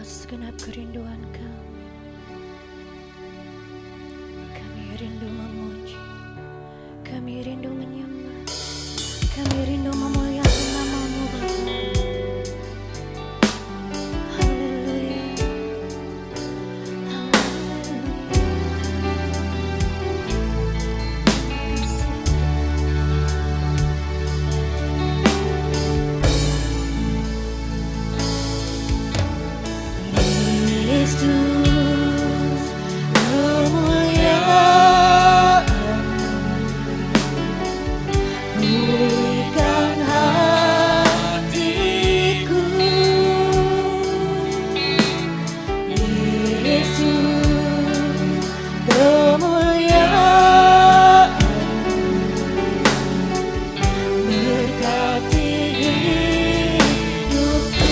segenap kerinduan kami. Kami rindu memuji, kami rindu menyembah, kami rindu memuliakan nama-Mu Bapa. Haleluya, Yesus, kemuliaan pulihkan hatiku. Yesus, kemuliaan berkati hidupku.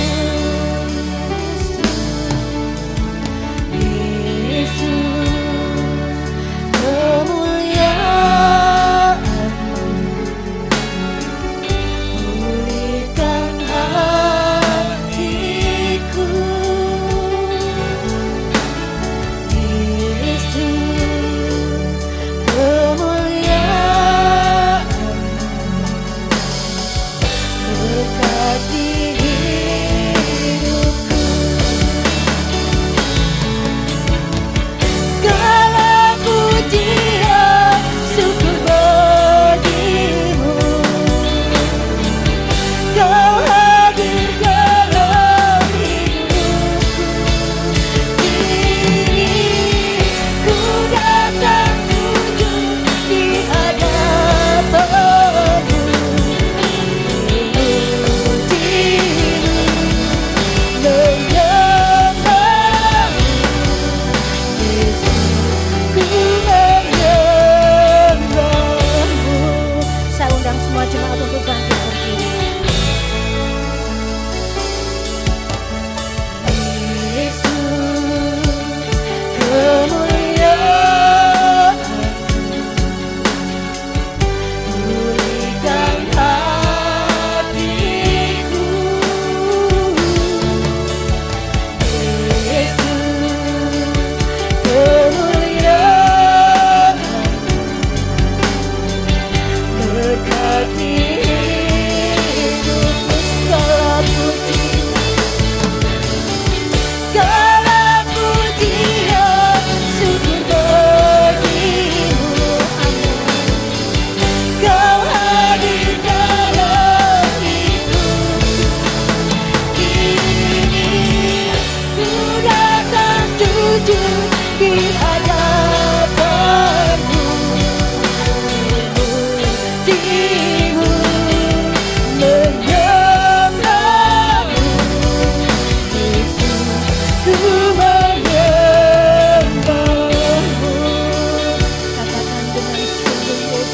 Semua jemaat untuk bangkit berdiri. Yesus, kemuliaan pulihkan hatiku. Yesus, kemuliaan berkati hidupku. Segala pujian, syukur bagimu. Amin. Kau hadir dalam hidupku. Kini ku datang jujur di hadapan-Mu. Memujimu, menyembah-Mu. Yesus, ku menyembah-Mu. Katakan dengan sungguh,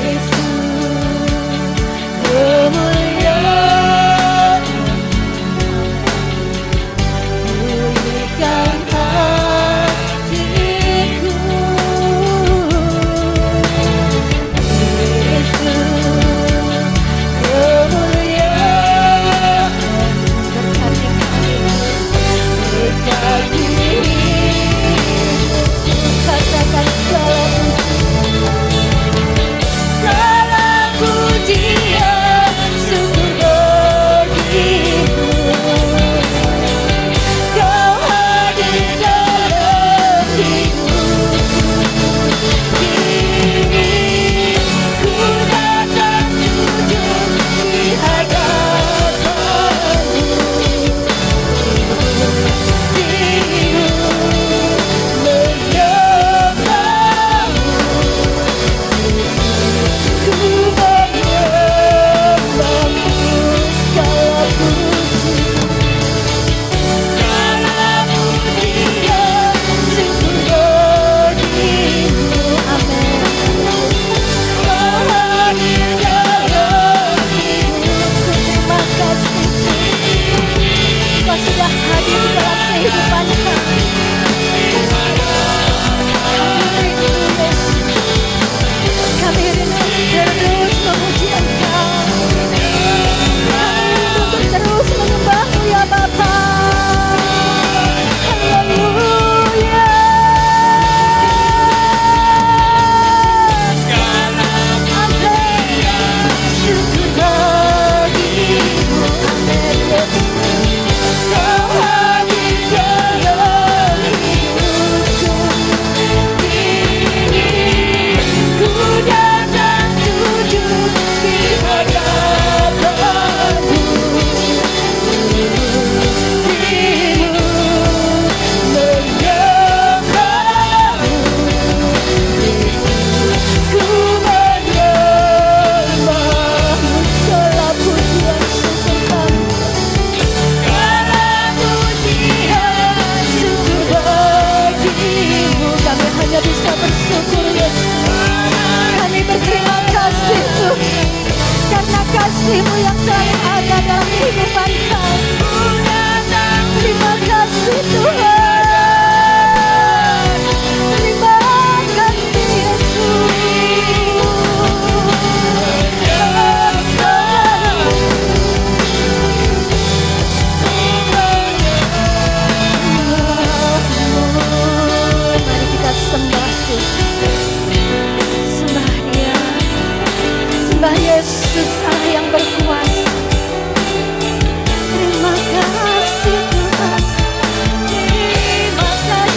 Yesus, kemuliaan yang selalu ada dalam kehidupan kami. Terima kasih Tuhan. Terima kasih Yesus. Mari kita sembah Tuhan. Sembah Dia. Sembah Yesus Allah yang berkuasa. Terima kasih Tuhan. Terima kasih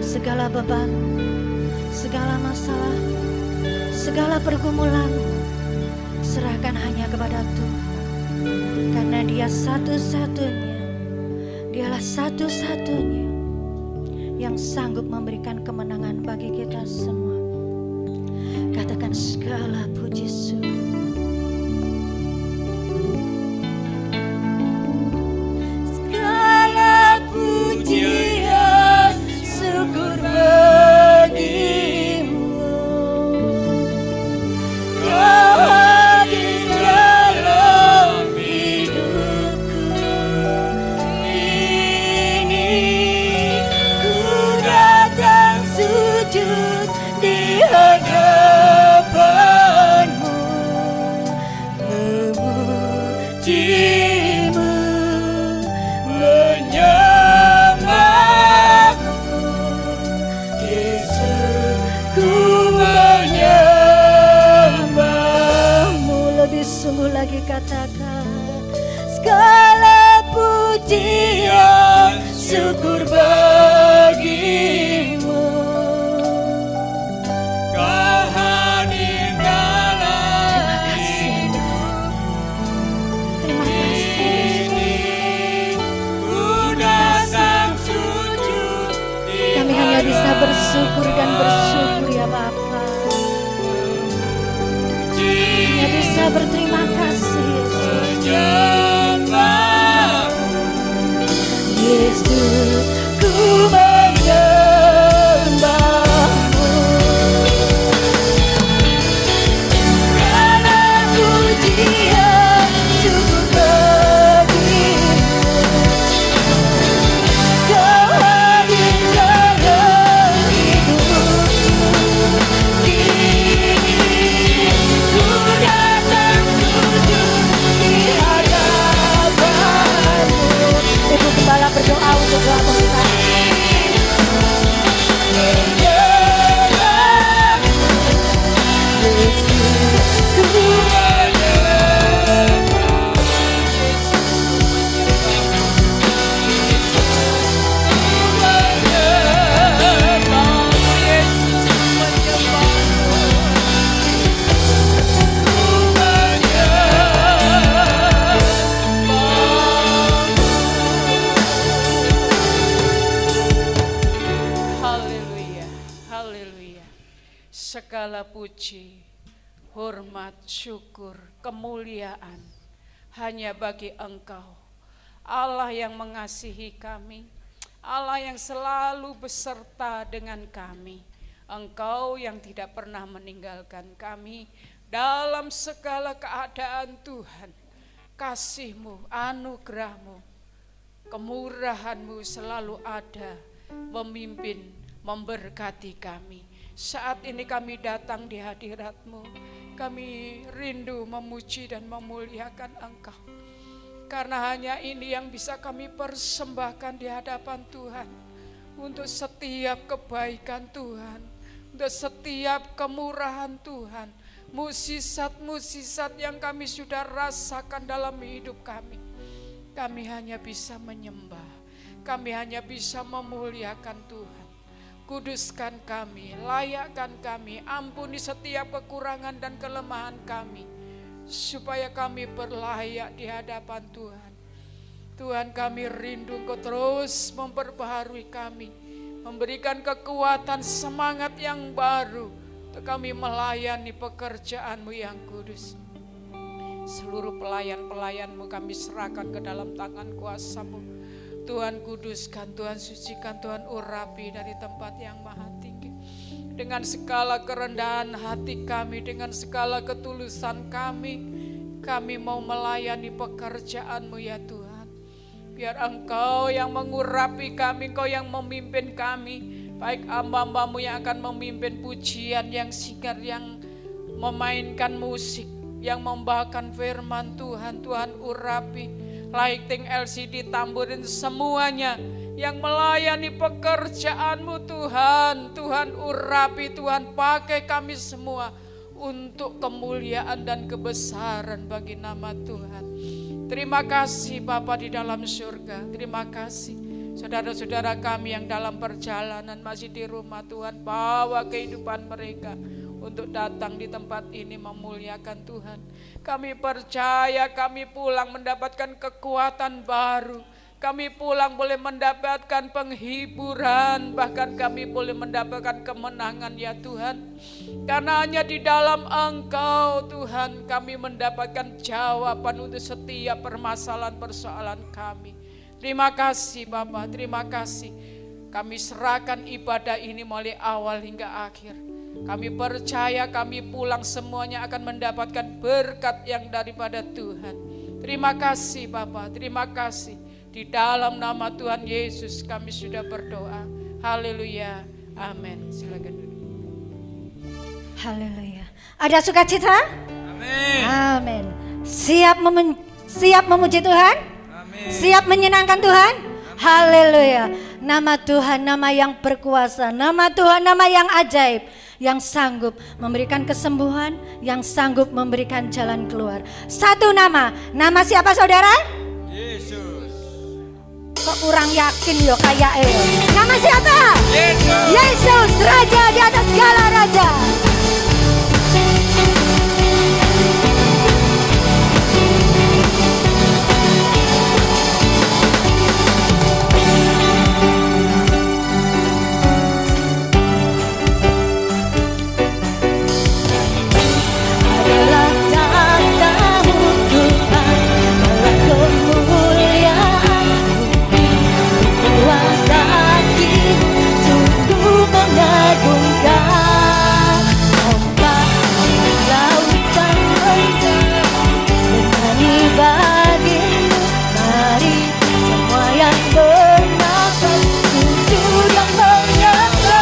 segala beban, segala masalah, segala pergumulan, serahkan hanya kepada Tuhan. Karena Dia satu-satunya, Dialah satu-satunya yang sanggup memberikan kemenangan bagi kita semua. Katakan segala puji syukur. Segala pujian syukur bagimu. Kau hadir dalam hidupku ini. Ku datang sujud di hadapanmu, memujimu, menyembahmu. Yesus, ku menyembahmu. Lebih sungguh lagi katakan segala pujian syukur bagimu. Kau hadir dalam Terima kasih. ku datang sujud di Kami hanya bisa bersyukur dan bersyukur ya Bapa. Hanya bisa berterima kasih Yesus. Yesus, ku menyembahmu. Karena pujian syukur bagimu. Kau hadir dalam hidupku. Kini ku datang sujud di hadapanmu. Ibu Gembala berdoa untuk doa pembukaan. Haleluya, haleluya. Segala puji, hormat, syukur, kemuliaan hanya bagi Engkau, Allah yang mengasihi kami, Allah yang selalu beserta dengan kami. Engkau yang tidak pernah meninggalkan kami dalam segala keadaan. Tuhan, kasih-Mu, anugerah-Mu, kemurahan-Mu selalu ada, memimpin, memberkati kami. Saat ini kami datang di hadirat-Mu, kami rindu memuji dan memuliakan Engkau. Karena hanya ini yang bisa kami persembahkan di hadapan Tuhan. Untuk setiap kebaikan Tuhan, untuk setiap kemurahan Tuhan, mukjizat-mukjizat yang kami sudah rasakan dalam hidup kami. Kami hanya bisa menyembah, kami hanya bisa memuliakan Tuhan. Kuduskan kami, layakkan kami, ampuni setiap kekurangan dan kelemahan kami, supaya kami berlayak di hadapan Tuhan. Tuhan, kami rindu Engkau terus memperbaharui kami, memberikan kekuatan, semangat yang baru untuk kami melayani pekerjaan-Mu yang kudus. Seluruh pelayan-pelayan-Mu kami serahkan ke dalam tangan kuasa-Mu. Tuhan kuduskan, Tuhan sucikan, Tuhan urapi dari tempat yang maha tinggi. Dengan segala kerendahan hati kami, dengan segala ketulusan kami mau melayani pekerjaan-Mu ya Tuhan. Biar Engkau yang mengurapi kami, Engkau yang memimpin kami. Baik hamba-Hamba-Mu yang akan memimpin pujian, yang sigar, yang memainkan musik, yang membawakan firman Tuhan. Tuhan urapi lighting, LCD, tamburin, semuanya yang melayani pekerjaan-Mu Tuhan. Tuhan urapi, Tuhan pakai kami semua untuk kemuliaan dan kebesaran bagi nama Tuhan. Terima kasih Bapa di dalam surga. Terima kasih saudara-saudara kami yang dalam perjalanan masih di rumah. Tuhan bawa kehidupan mereka untuk datang di tempat ini memuliakan Tuhan. Kami percaya kami pulang mendapatkan kekuatan baru. Kami pulang boleh mendapatkan penghiburan. Bahkan kami boleh mendapatkan kemenangan ya Tuhan. Karena hanya di dalam Engkau Tuhan kami mendapatkan jawaban untuk setiap permasalahan persoalan kami. Terima kasih Bapa, terima kasih. Kami serahkan ibadah ini mulai awal hingga akhir. Kami percaya kami pulang semuanya akan mendapatkan berkat yang daripada Tuhan. Terima kasih Bapa, terima kasih. Di dalam nama Tuhan Yesus kami sudah berdoa. Haleluya, amin. Silakan duduk. Haleluya. Ada sukacita? Amin. Amin. Siap memuji Tuhan? Amin. Siap menyenangkan Tuhan? Haleluya. Nama Tuhan, nama yang berkuasa. Nama Tuhan, nama yang ajaib. Yang sanggup memberikan kesembuhan, yang sanggup memberikan jalan keluar. Satu nama. Nama siapa saudara? Yesus. Kok kurang yakin yo kayak Nama siapa? Yesus. Yesus, Raja di atas segala raja. Adalah tatamu Tuhan, dalam kemuliaan Tuhan kaki sungguh mengagumkan. Ombak lautan rendah bernyanyi bagimu. Mari semua yang bernafas sujud dan menyembah.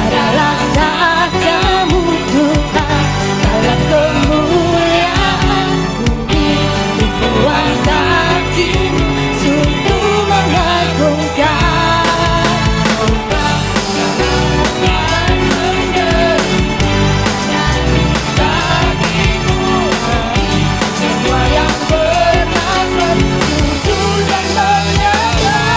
Adalah tatamu Tuhan, dalam kemuliaan bumi tumpuan kakimu sungguh mengagumkan. Ombak lautan rendah nyanyi bagimu. Mari semua yang bernafas sujud dan menyembah.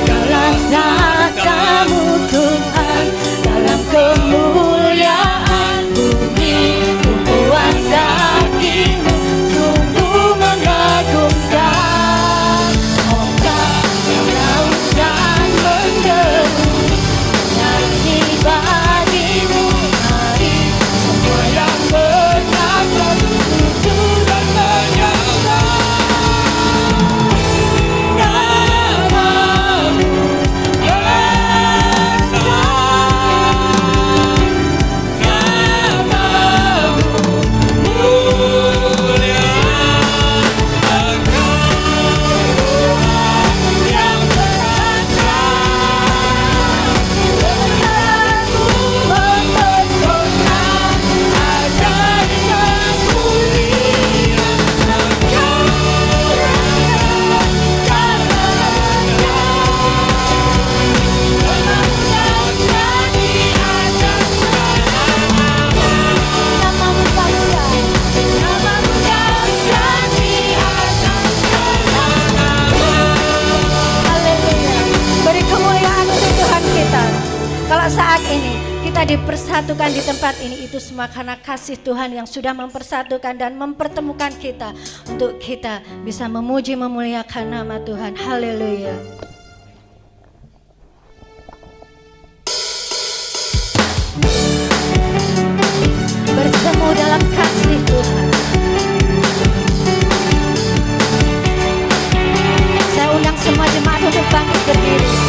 Adalah tatamu Tuhan, dalam kemuliaan bumi tumpuan kakimu sungguh mengagumkan. Ombak lautan menderu nyanyi bagimu. Mari semua yang bernafas sujud dan menyembah. Kalau saat ini kita dipersatukan di tempat ini, itu semua karena kasih Tuhan yang sudah mempersatukan dan mempertemukan kita untuk kita bisa memuji memuliakan nama Tuhan. Haleluya. Bertemu dalam kasih Tuhan. Saya undang semua jemaat untuk bangkit berdiri.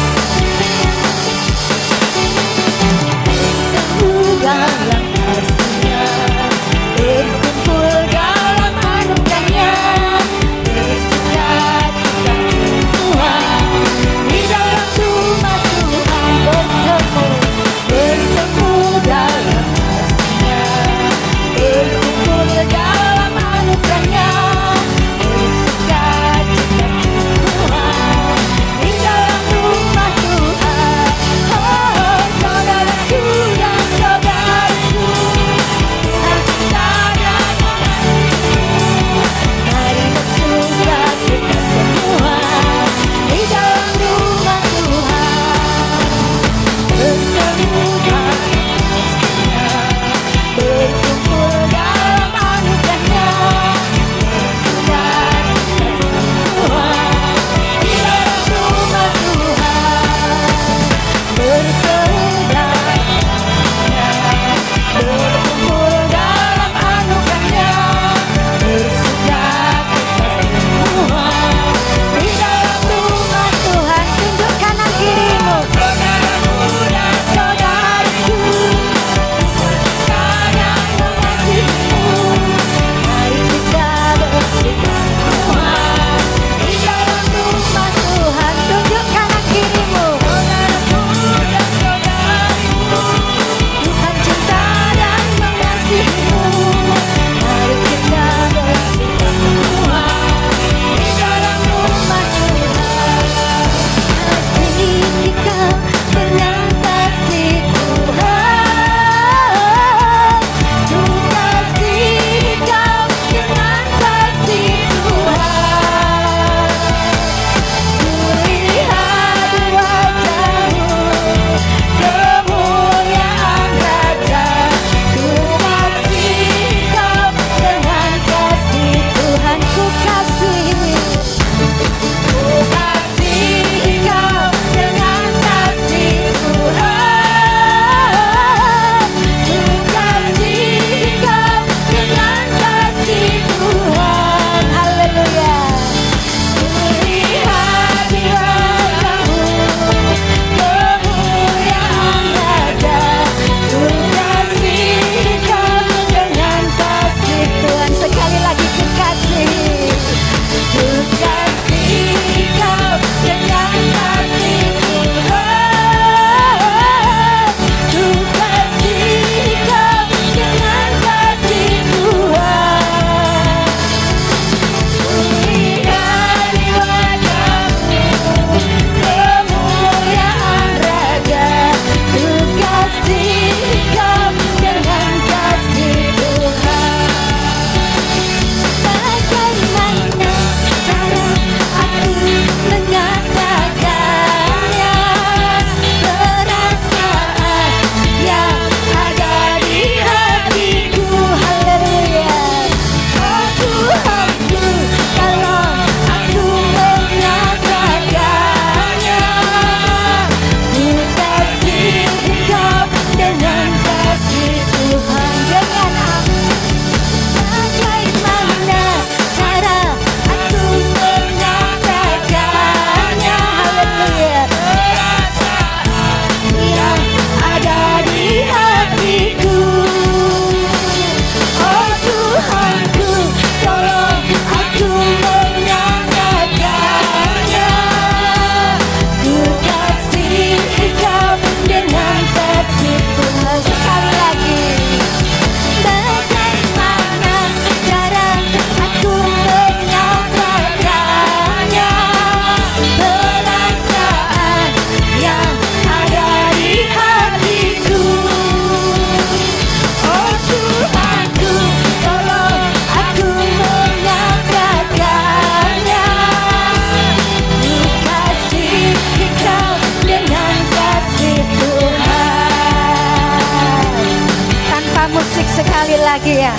lagi ya.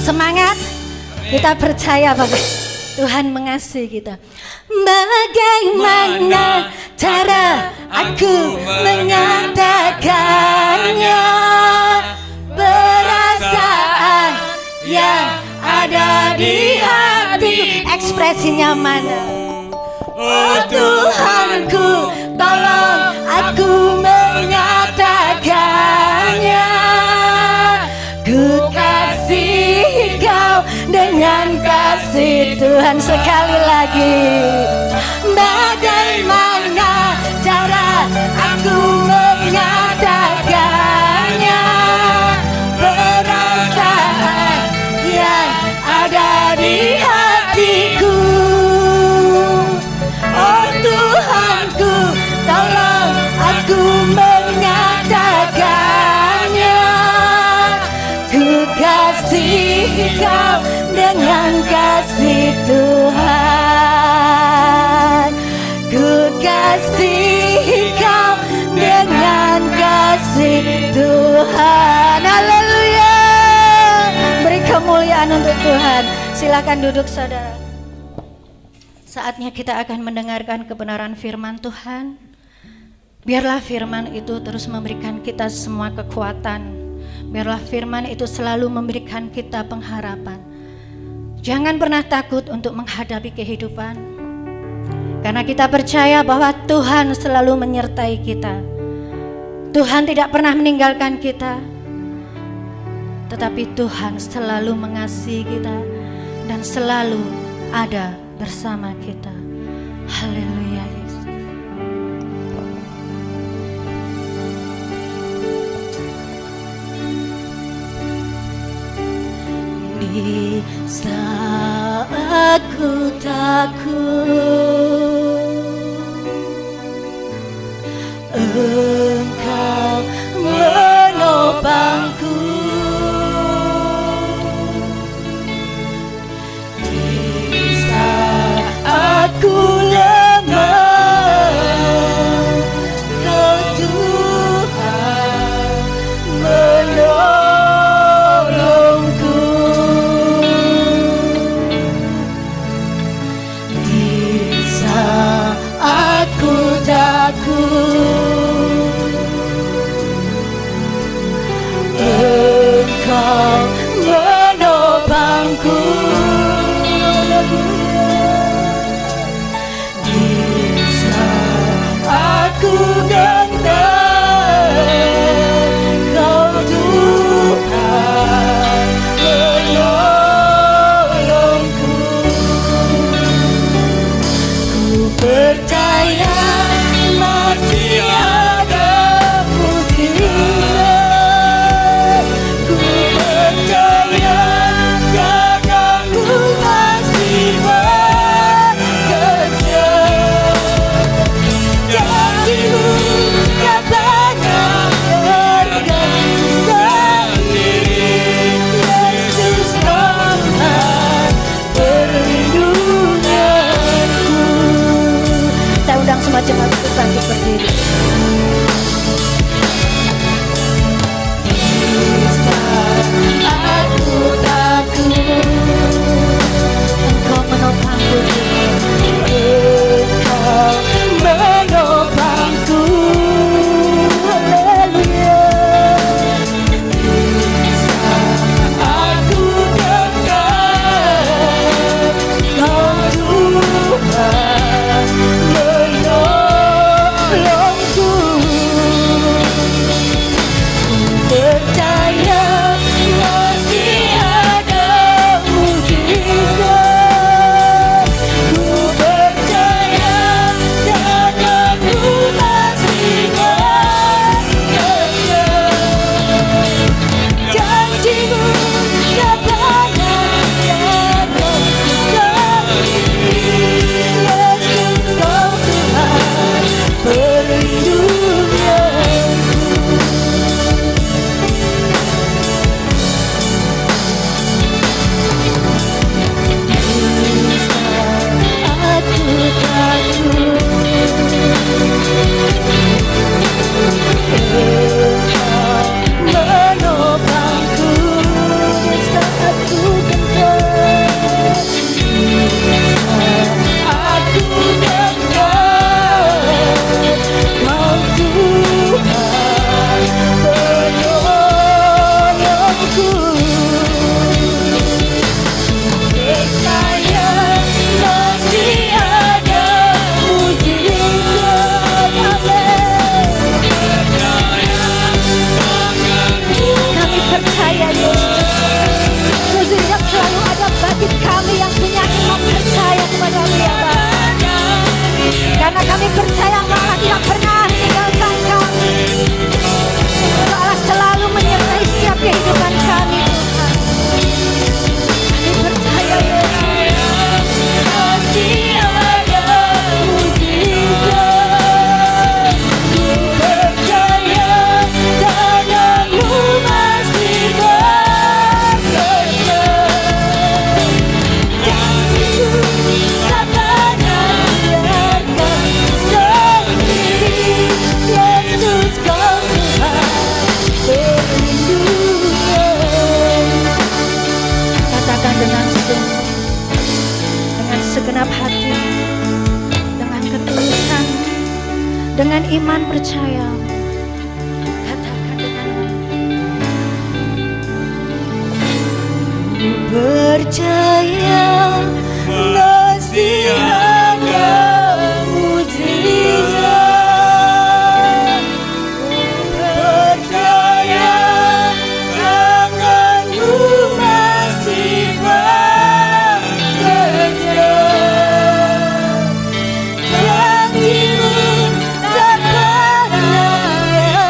Semangat. Kita percaya bahwa Tuhan mengasihi kita. Bagaimana cara aku mengatakannya, perasaan yang ada di hati. Ekspresinya mana? Oh Tuhanku, tolong aku mengatakannya. Ku kasih kau dengan kasih Tuhan. Sekali lagi, bagaimana cara aku mengatakannya, perasaan yang ada di hatiku. Oh Tuhanku, tolong aku mengatakannya. Ku kasih kau dengan kasih Tuhan. Ku kasih kau dengan kasih Tuhan. Haleluya. Beri kemuliaan untuk Tuhan. Silakan duduk saudara. Saatnya kita akan mendengarkan kebenaran firman Tuhan. Biarlah firman itu terus memberikan kita semua kekuatan. Biarlah firman itu selalu memberikan kita pengharapan. Jangan pernah takut untuk menghadapi kehidupan. Karena kita percaya bahwa Tuhan selalu menyertai kita. Tuhan tidak pernah meninggalkan kita. Tetapi Tuhan selalu mengasihi kita dan selalu ada bersama kita. Haleluya Yesus. Di saat ku takut, Engkau menopangku. Di saat ku lemah, Kau Tuhan menolongku. Di saat ku takut, Engkau menopangku. Di saat ku gentar, Kau Tuhan menolongku. Ku percaya masih ada mujizat. Ku percaya takkan ku masih bekerja. Janji-Mu katakan berganti sendiri. Yesus Tuhan perlindunganku. Saya undang semua jemaat untuk bangkit berdiri. Aku takut, Engkau menopangku. Engkau menopangku. Haleluya. Aku dekat, Kau Tuhan menolongku. Ku percaya masih ada mujizat. Ku percaya takkan ku masih bekerja. Janji-Mu katakan takkan ku sendiri. Yesus Kau Tuhan perlindunganku. dengan iman percaya. Katakan dengan percaya pasti ada mujizat. Percaya tanganmu masih bekerja. Janjimu tak pernah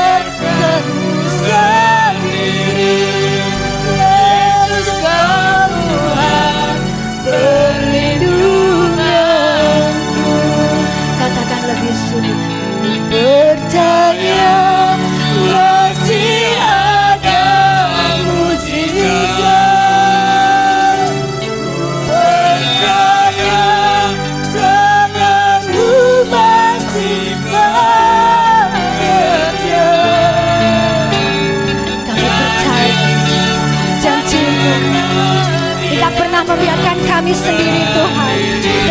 biarkanmu sendiri. Yesus kau Tuhan perlindunganku. Katakan lebih sungguh. Percaya masih ada mujizat. Percaya tanganmu masih bekerja. Kami percaya janjimu tidak pernah membiarkan kami sendiri Tuhan,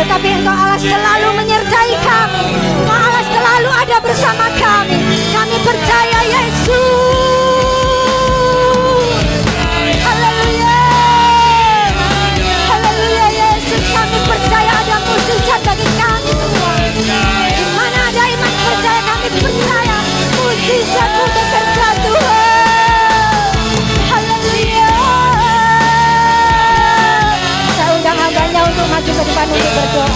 tetapi Engkau Allah selalu menyertai kami. Engkau Allah selalu ada bersama kami. Kami percaya Yesus. Haleluya. Haleluya Yesus. Kami percaya ada mujizat bagi kami semua. Di mana ada iman percaya, kami percaya mujizat-Mu bekerja Tuhan. Haleluya. Saya undang hambanya untuk maju ke depan untuk berdoa.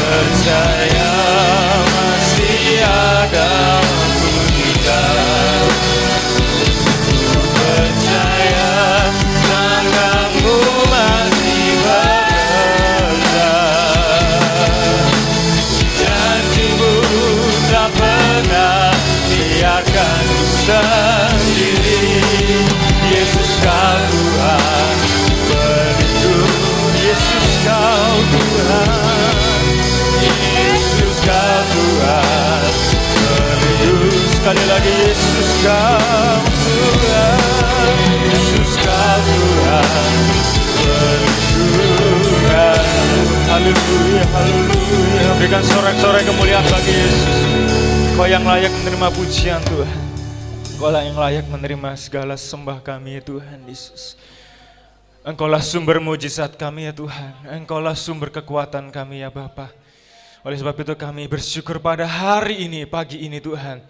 Percaya masih ada mujizat. Percaya tanganmu masih bekerja. Janjimu tak pernah biarkanmu sendiri. Yesus kau Tuhan pelindung. Yesus kau Tuhan. Yesus kau Tuhan pelindung. Sekali lagi Yesus kau Tuhan. Yesus kau Tuhan pelindungan. Haleluya, haleluya. Berikan sorak-sorai kemuliaan bagi Yesus. Kau yang layak menerima pujian Tuhan. Kau lah yang layak menerima segala sembah kami ya Tuhan Yesus. Engkaulah sumber mujizat kami ya Tuhan. Engkaulah sumber kekuatan kami ya Bapa. Oleh sebab itu kami bersyukur pada hari ini, pagi ini Tuhan.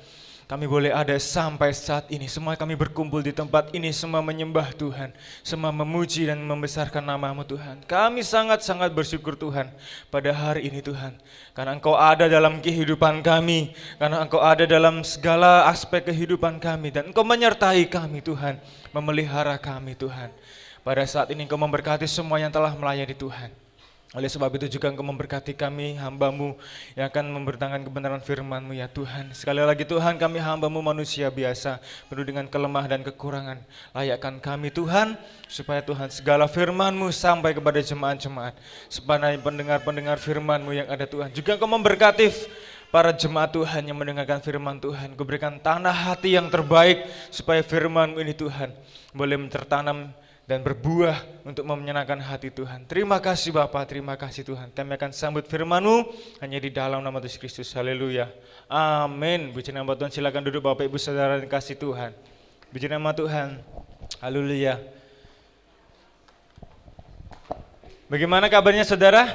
Kami boleh ada sampai saat ini. Semua kami berkumpul di tempat ini, semua menyembah Tuhan. Semua memuji dan membesarkan nama-Mu Tuhan. Kami sangat-sangat bersyukur Tuhan pada hari ini Tuhan. Karena Engkau ada dalam kehidupan kami. Karena Engkau ada dalam segala aspek kehidupan kami. Dan Engkau menyertai kami Tuhan. Memelihara kami Tuhan. Pada saat ini Engkau memberkati semua yang telah melayani Tuhan. Oleh sebab itu juga Engkau memberkati kami, hamba-Mu yang akan memberitakan kebenaran firman-Mu ya Tuhan. Sekali lagi Tuhan, kami hamba-Mu manusia biasa, penuh dengan kelemahan dan kekurangan. Layakkan kami Tuhan, supaya Tuhan segala firman-Mu sampai kepada jemaat-jemaat. Supaya pendengar-pendengar firman-Mu yang ada Tuhan. Juga Engkau memberkati para jemaat Tuhan yang mendengarkan firman Tuhan. Kau berikan tanah hati yang terbaik, supaya firman-Mu ini Tuhan boleh tertanam dan berbuah untuk menyenangkan hati Tuhan. Terima kasih Bapa, terima kasih Tuhan. Kami akan sambut firman-Mu hanya di dalam nama Yesus Kristus. Haleluya. Amin. Puji nama Tuhan, silakan duduk Bapak Ibu Saudara dan kasih Tuhan. Puji nama Tuhan. Haleluya. Bagaimana kabarnya saudara?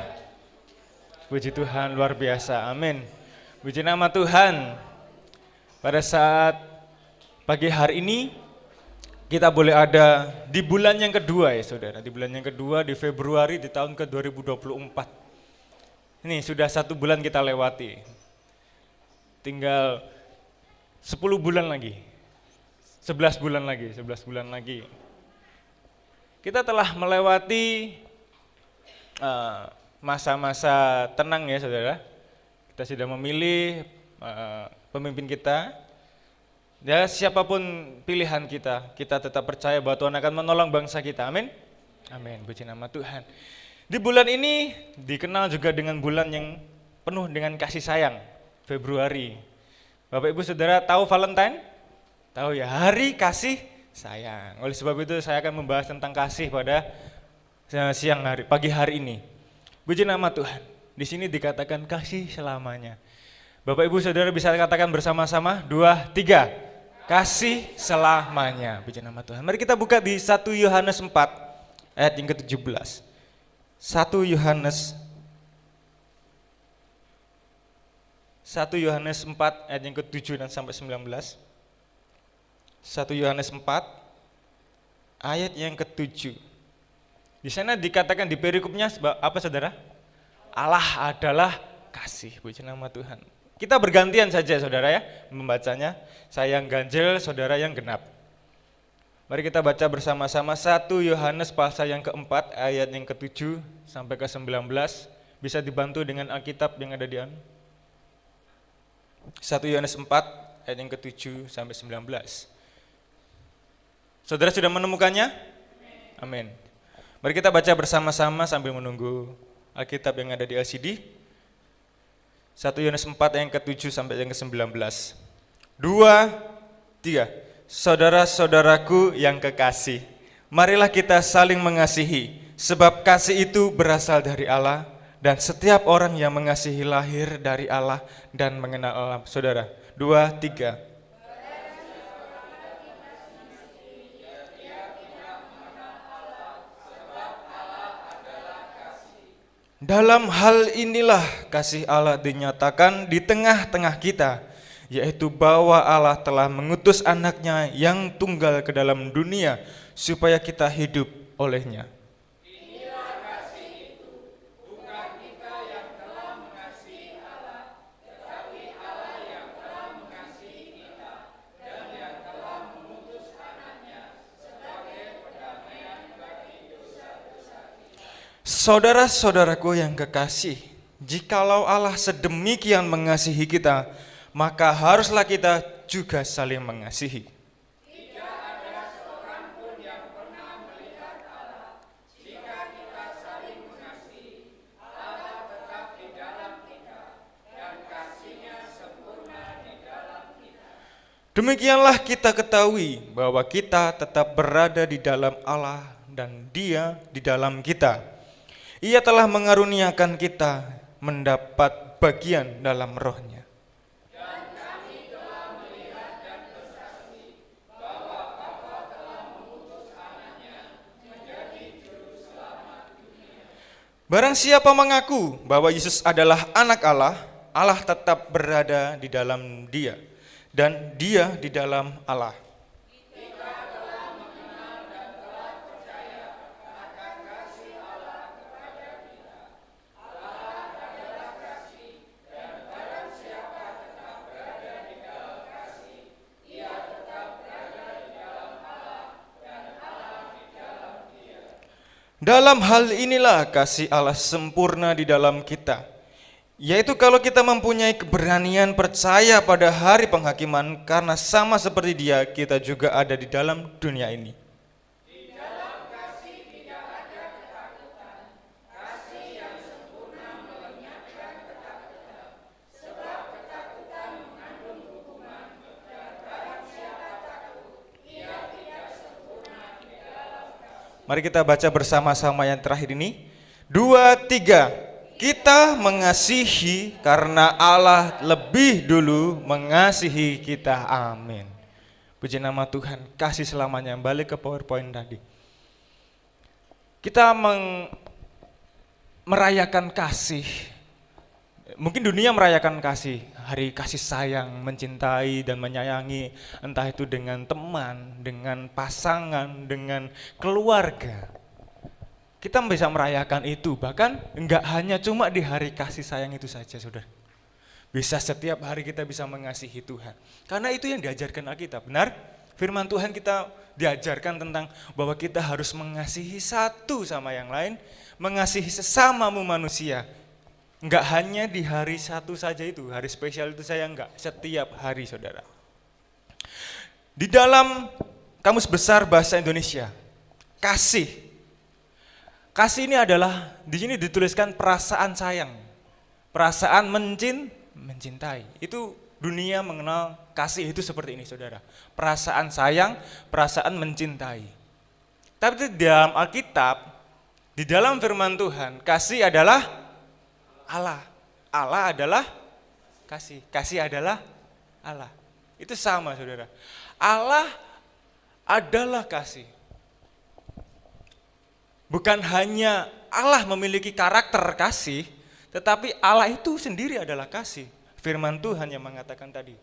Puji Tuhan, luar biasa. Amin. Puji nama Tuhan. Pada saat pagi hari ini kita boleh ada di bulan yang kedua ya saudara, di bulan yang kedua di Februari di tahun ke-2024. Ini sudah 1 bulan kita lewati, tinggal 10 bulan lagi, 11 bulan lagi. Kita telah melewati masa-masa tenang ya saudara, kita sudah memilih pemimpin kita. Ya siapapun pilihan kita tetap percaya bahwa Tuhan akan menolong bangsa kita, amin? Amin, puji nama Tuhan. Di bulan ini dikenal juga dengan bulan yang penuh dengan kasih sayang, Februari. Bapak Ibu Saudara tahu Valentine? Tahu ya, hari kasih sayang. Oleh sebab itu saya akan membahas tentang kasih pada pagi hari ini. Puji nama Tuhan. Di sini dikatakan kasih selamanya. Bapak Ibu Saudara bisa katakan bersama-sama 2, 3. Kasih selamanya. Puji nama Tuhan. Mari kita buka di 1 Yohanes 4 ayat yang ke-17. 1 Yohanes 4 ayat yang ke-7 dan sampai 19. 1 Yohanes 4 ayat yang ke-7. Di sana dikatakan di perikopnya apa saudara? Allah adalah kasih. Puji nama Tuhan. Kita bergantian saja saudara ya membacanya. Saya yang ganjil, saudara yang genap. Mari kita baca bersama-sama 1 Yohanes pasal yang keempat ayat yang ke-7 sampai ke-19. Bisa dibantu dengan Alkitab yang ada di anu. 1 Yohanes 4 ayat yang ke-7 sampai 19. Saudara sudah menemukannya? Amin. Mari kita baca bersama-sama sambil menunggu Alkitab yang ada di LCD. 1 Yohanes 4 ayat yang ke-7 sampai yang ke-19. 2, 3. Saudara-saudaraku yang kekasih, marilah kita saling mengasihi, sebab kasih itu berasal dari Allah. Dan setiap orang yang mengasihi lahir dari Allah dan mengenal Allah. Saudara, 2, 3. Dalam hal inilah kasih Allah dinyatakan di tengah-tengah kita, yaitu bahwa Allah telah mengutus anaknya yang tunggal ke dalam dunia supaya kita hidup olehnya. Saudara-saudaraku yang kekasih, jikalau Allah sedemikian mengasihi kita, maka haruslah kita juga saling mengasihi. Tidak ada seorang pun yang pernah melihat Allah. Jika kita saling mengasihi, Allah tetap di dalam kita, dan kasih-Nya sempurna di dalam kita. Demikianlah kita ketahui bahwa kita tetap berada di dalam Allah dan Dia di dalam kita. Ia telah mengaruniakan kita mendapat bagian dalam Roh-Nya. Dan kami telah melihat dan bersaksi bahwa Bapa telah mengutus anaknya menjadi juru selamat dunia. Barang siapa mengaku bahwa Yesus adalah anak Allah, Allah tetap berada di dalam Dia, dan Dia di dalam Allah. Dalam hal inilah kasih Allah sempurna di dalam kita, yaitu kalau kita mempunyai keberanian percaya pada hari penghakiman, karena sama seperti Dia, kita juga ada di dalam dunia ini. Di dalam kasih tidak ada ketakutan, kasih yang sempurna melenyapkan ketakutan, sebab ketakutan mengandung hukuman, dan barang siapa takut, ia tidak sempurna di dalam kasih. Mari kita baca bersama-sama yang terakhir ini. 2, 3. Kita mengasihi karena Allah lebih dulu mengasihi kita. Amin. Puji nama Tuhan. Kasih selamanya. Balik ke PowerPoint tadi. Kita merayakan kasih. Mungkin dunia merayakan kasih. Hari kasih sayang, mencintai dan menyayangi. Entah itu dengan teman, dengan pasangan, dengan keluarga. Kita bisa merayakan itu, bahkan enggak hanya cuma di hari kasih sayang itu saja, saudara. Bisa setiap hari kita bisa mengasihi Tuhan. Karena itu yang diajarkan Alkitab, benar? Firman Tuhan kita diajarkan tentang bahwa kita harus mengasihi satu sama yang lain, mengasihi sesamamu manusia. Enggak hanya di hari satu saja itu, hari spesial itu saya enggak, setiap hari, saudara. Di dalam Kamus Besar Bahasa Indonesia, kasih ini adalah, di sini dituliskan perasaan sayang, perasaan mencintai. Itu dunia mengenal kasih itu seperti ini saudara. Perasaan sayang, perasaan mencintai. Tapi di dalam Alkitab, di dalam firman Tuhan, kasih adalah Allah. Allah adalah kasih. Kasih adalah Allah. Itu sama saudara. Allah adalah kasih. Bukan hanya Allah memiliki karakter kasih, tetapi Allah itu sendiri adalah kasih. Firman Tuhan yang mengatakan tadi.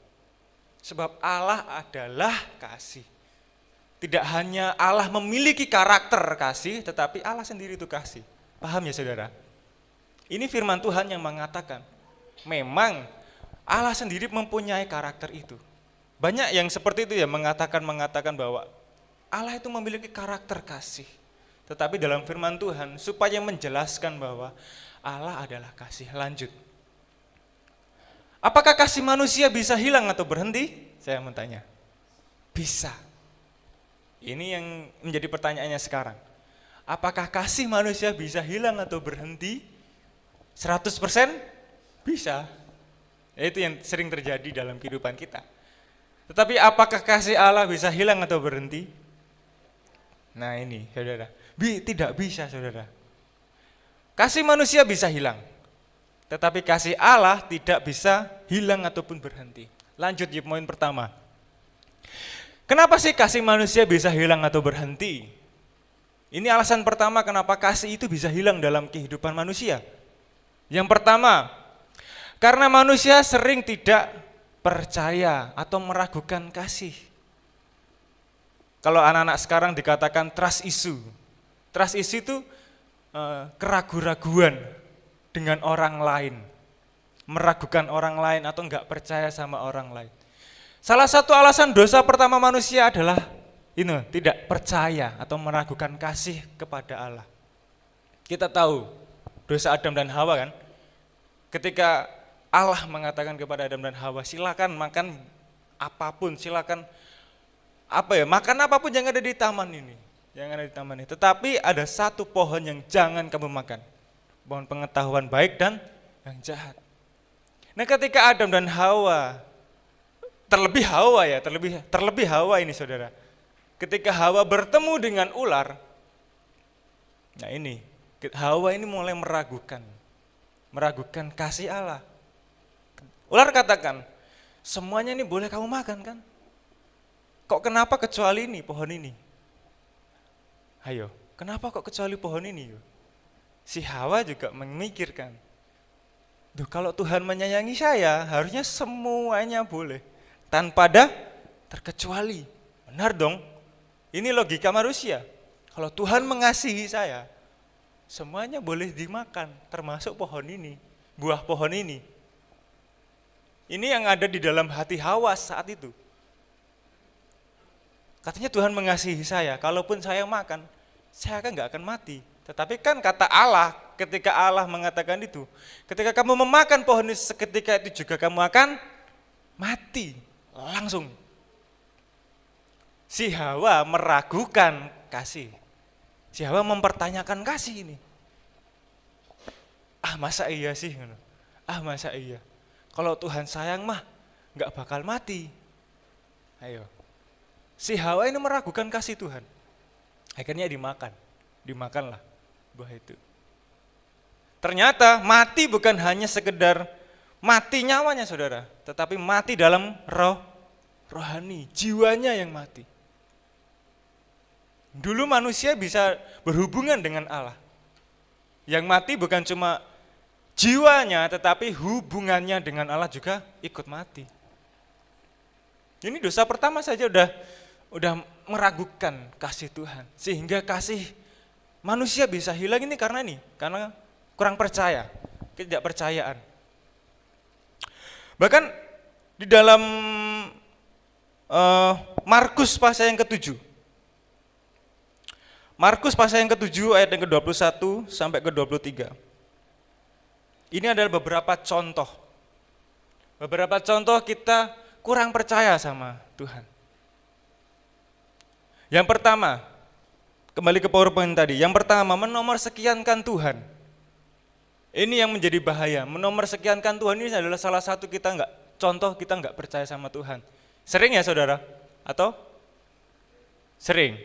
Sebab Allah adalah kasih. Tidak hanya Allah memiliki karakter kasih, tetapi Allah sendiri itu kasih. Paham ya saudara? Ini firman Tuhan yang mengatakan, memang Allah sendiri mempunyai karakter itu. Banyak yang seperti itu ya mengatakan bahwa Allah itu memiliki karakter kasih. Tetapi dalam firman Tuhan supaya menjelaskan bahwa Allah adalah kasih. Lanjut. Apakah kasih manusia bisa hilang atau berhenti? Saya mau tanya. Bisa. Ini yang menjadi pertanyaannya sekarang. Apakah kasih manusia bisa hilang atau berhenti? 100% bisa. Itu yang sering terjadi dalam kehidupan kita. Tetapi apakah kasih Allah bisa hilang atau berhenti? Nah ini saudara. Tidak bisa saudara. Kasih manusia bisa hilang. Tetapi kasih Allah tidak bisa hilang ataupun berhenti. Lanjut di poin pertama. Kenapa sih kasih manusia bisa hilang atau berhenti? Ini alasan pertama kenapa kasih itu bisa hilang dalam kehidupan manusia. Yang pertama, karena manusia sering tidak percaya atau meragukan kasih. Kalau anak-anak sekarang dikatakan trust issue. Trust issue itu keraguan-raguan dengan orang lain. Meragukan orang lain atau enggak percaya sama orang lain. Salah satu alasan dosa pertama manusia adalah tidak percaya atau meragukan kasih kepada Allah. Kita tahu dosa Adam dan Hawa kan. Ketika Allah mengatakan kepada Adam dan Hawa, silakan makan apapun, silakan makan apapun yang ada di taman ini. Yang ada di taman ini. Tetapi ada satu pohon yang jangan kamu makan. Pohon pengetahuan baik dan yang jahat. Nah, ketika Adam dan Hawa, terlebih Hawa ini saudara. Ketika Hawa bertemu dengan ular, nah ini, Hawa ini mulai meragukan kasih Allah. Ular katakan, semuanya ini boleh kamu makan kan? Kok kenapa kecuali ini, pohon ini? Ayo, kenapa kok kecuali pohon ini? Si Hawa juga memikirkan, kalau Tuhan menyayangi saya, harusnya semuanya boleh, tanpa ada terkecuali. Benar dong, ini logika manusia. Kalau Tuhan mengasihi saya, semuanya boleh dimakan, termasuk pohon ini, buah pohon ini. Ini yang ada di dalam hati Hawa saat itu. Katanya Tuhan mengasihi saya, kalaupun saya makan, saya kan gak akan mati. Tetapi kan kata Allah, ketika Allah mengatakan itu, ketika kamu memakan pohon ini, seketika itu juga kamu akan mati. Langsung. Si Hawa meragukan kasih. Si Hawa mempertanyakan kasih ini. Masa iya sih? Masa iya? Kalau Tuhan sayang mah gak bakal mati. Ayo. Si Hawa ini meragukan kasih Tuhan. Akhirnya dimakanlah buah itu. Ternyata mati bukan hanya sekedar mati nyawanya saudara, tetapi mati dalam rohani, jiwanya yang mati. Dulu manusia bisa berhubungan dengan Allah. Yang mati bukan cuma jiwanya, tetapi hubungannya dengan Allah juga ikut mati. Ini dosa pertama saja udah meragukan kasih Tuhan, sehingga kasih manusia bisa hilang ini karena kurang percaya, ketidakpercayaan. Bahkan di dalam Markus pasal yang ke-7, Markus pasal yang ke-7 ayat yang ke-21 sampai ke-23. Ini adalah beberapa contoh. Beberapa contoh kita kurang percaya sama Tuhan. Yang pertama, kembali ke PowerPoint tadi. Yang pertama, menomorsekiankan Tuhan. Ini yang menjadi bahaya. Menomorsekiankan Tuhan ini adalah salah satu contoh kita nggak percaya sama Tuhan. Sering ya saudara? Atau? Sering?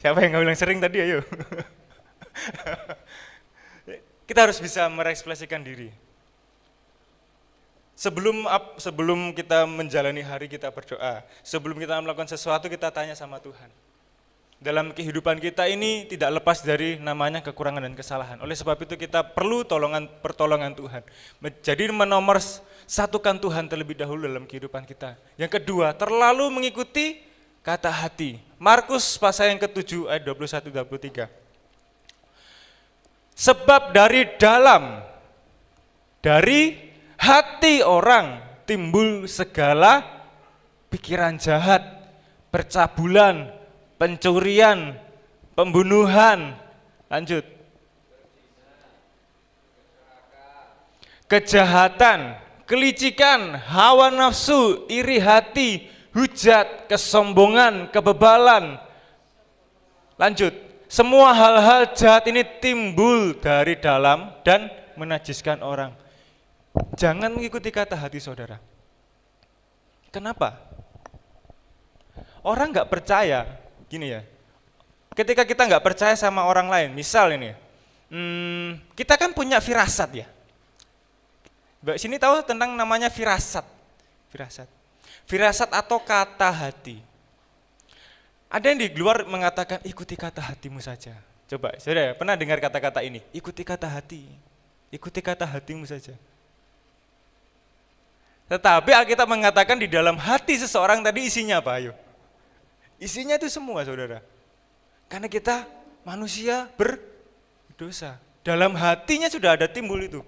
Siapa yang nggak bilang sering tadi, ayo. Kita harus bisa merekspresikan diri. Sebelum kita menjalani hari kita berdoa, sebelum kita melakukan sesuatu kita tanya sama Tuhan. Dalam kehidupan kita ini tidak lepas dari namanya kekurangan dan kesalahan. Oleh sebab itu kita perlu pertolongan Tuhan. Jadi menomor satukan Tuhan terlebih dahulu dalam kehidupan kita. Yang kedua, terlalu mengikuti kata hati. Markus pasal yang ke-7 ayat 21-23. Sebab dari hati orang timbul segala pikiran jahat, percabulan, pencurian, pembunuhan, lanjut, kejahatan, kelicikan, hawa nafsu, iri hati, hujat, kesombongan, kebebalan, lanjut. Semua hal-hal jahat ini timbul dari dalam dan menajiskan orang. Jangan mengikuti kata hati saudara. Kenapa? Orang nggak percaya, gini ya. Ketika kita nggak percaya sama orang lain, misal ini, kita kan punya firasat ya. Mbak sini tahu tentang namanya firasat. Firasat atau kata hati. Ada yang di luar mengatakan ikuti kata hatimu saja. Coba, saudara pernah dengar kata-kata ini? Ikuti kata hati, ikuti kata hatimu saja. Tetapi Alkitab mengatakan di dalam hati seseorang tadi isinya apa? Ayo. Isinya itu semua saudara. Karena kita manusia berdosa. Dalam hatinya sudah ada timbul itu.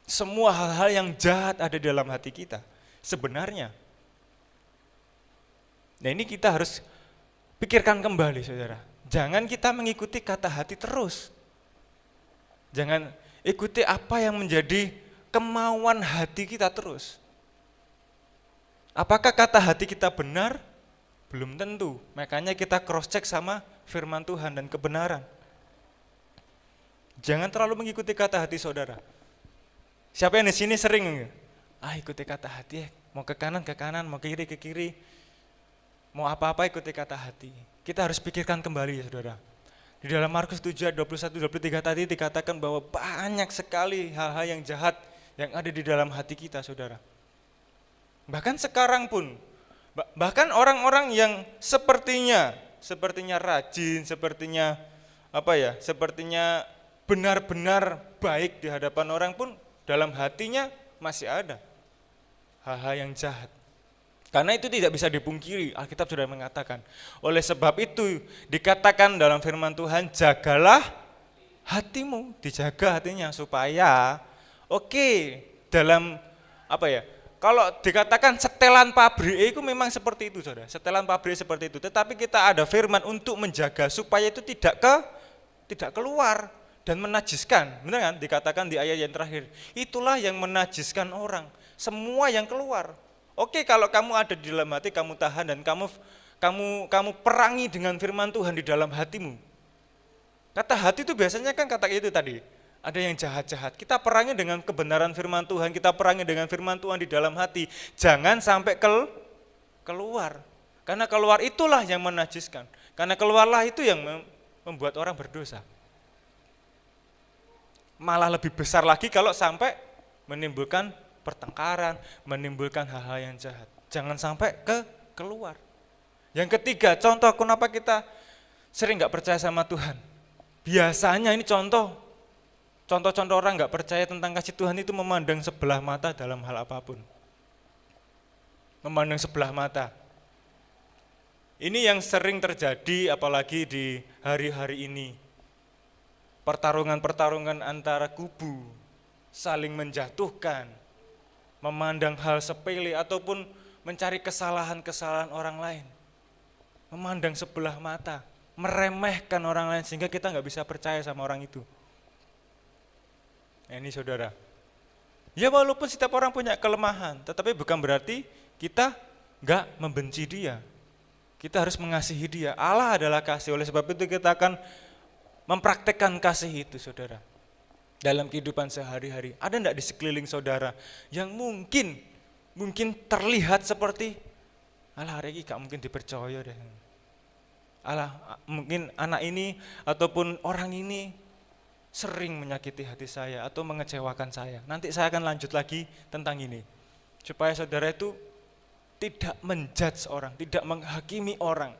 Semua hal-hal yang jahat ada di dalam hati kita. Sebenarnya. Nah ini kita harus pikirkan kembali saudara. Jangan kita mengikuti kata hati terus. Jangan ikuti apa yang menjadi kemauan hati kita terus. Apakah kata hati kita benar? Belum tentu. Makanya kita cross check sama firman Tuhan dan kebenaran. Jangan terlalu mengikuti kata hati saudara. Siapa yang di sini sering ikuti kata hati, mau ke kanan, mau ke kiri, mau apa-apa ikuti kata hati. Kita harus pikirkan kembali ya saudara. Di dalam Markus 7 ayat 21-23 tadi dikatakan bahwa banyak sekali hal-hal yang jahat yang ada di dalam hati kita saudara. Bahkan sekarang pun, bahkan orang-orang yang sepertinya rajin, sepertinya benar-benar baik di hadapan orang pun dalam hatinya masih ada hal-hal yang jahat. Karena itu tidak bisa dipungkiri, Alkitab sudah mengatakan. Oleh sebab itu dikatakan dalam firman Tuhan, jagalah hatimu, dijaga hatinya supaya dalam kalau dikatakan setelan pabrik itu memang seperti itu saudara, setelan pabrik seperti itu. Tetapi kita ada firman untuk menjaga supaya itu tidak keluar dan menajiskan. Benar kan? Dikatakan di ayat yang terakhir, itulah yang menajiskan orang, semua yang keluar. Kalau kamu ada di dalam hati, kamu tahan dan kamu perangi dengan firman Tuhan di dalam hatimu. Kata hati itu biasanya kan kata itu tadi, ada yang jahat-jahat. Kita perangi dengan kebenaran firman Tuhan, kita perangi dengan firman Tuhan di dalam hati. Jangan sampai keluar. Karena keluar itulah yang menajiskan. Karena keluarlah itu yang membuat orang berdosa. Malah lebih besar lagi kalau sampai menimbulkan pertengkaran, menimbulkan hal-hal yang jahat. Jangan sampai keluar. Yang ketiga, contoh kenapa kita sering gak percaya sama Tuhan. Biasanya ini contoh-contoh orang gak percaya tentang kasih Tuhan itu memandang sebelah mata dalam hal apapun. Memandang sebelah mata. Ini yang sering terjadi apalagi di hari-hari ini. Pertarungan-pertarungan antara kubu, saling menjatuhkan, memandang hal sepele ataupun mencari kesalahan-kesalahan orang lain. Memandang sebelah mata, meremehkan orang lain sehingga kita nggak bisa percaya sama orang itu. Nah, ini saudara. Ya walaupun setiap orang punya kelemahan, tetapi bukan berarti kita nggak membenci dia. Kita harus mengasihi dia. Allah adalah kasih, oleh sebab itu kita akan mempraktekkan kasih itu saudara. Dalam kehidupan sehari-hari, ada enggak di sekeliling saudara yang mungkin mungkin terlihat seperti, alah hari ini gak mungkin dipercaya deh. Alah mungkin anak ini ataupun orang ini sering menyakiti hati saya atau mengecewakan saya. Nanti saya akan lanjut lagi tentang ini. Supaya saudara itu tidak menjudge orang, tidak menghakimi orang.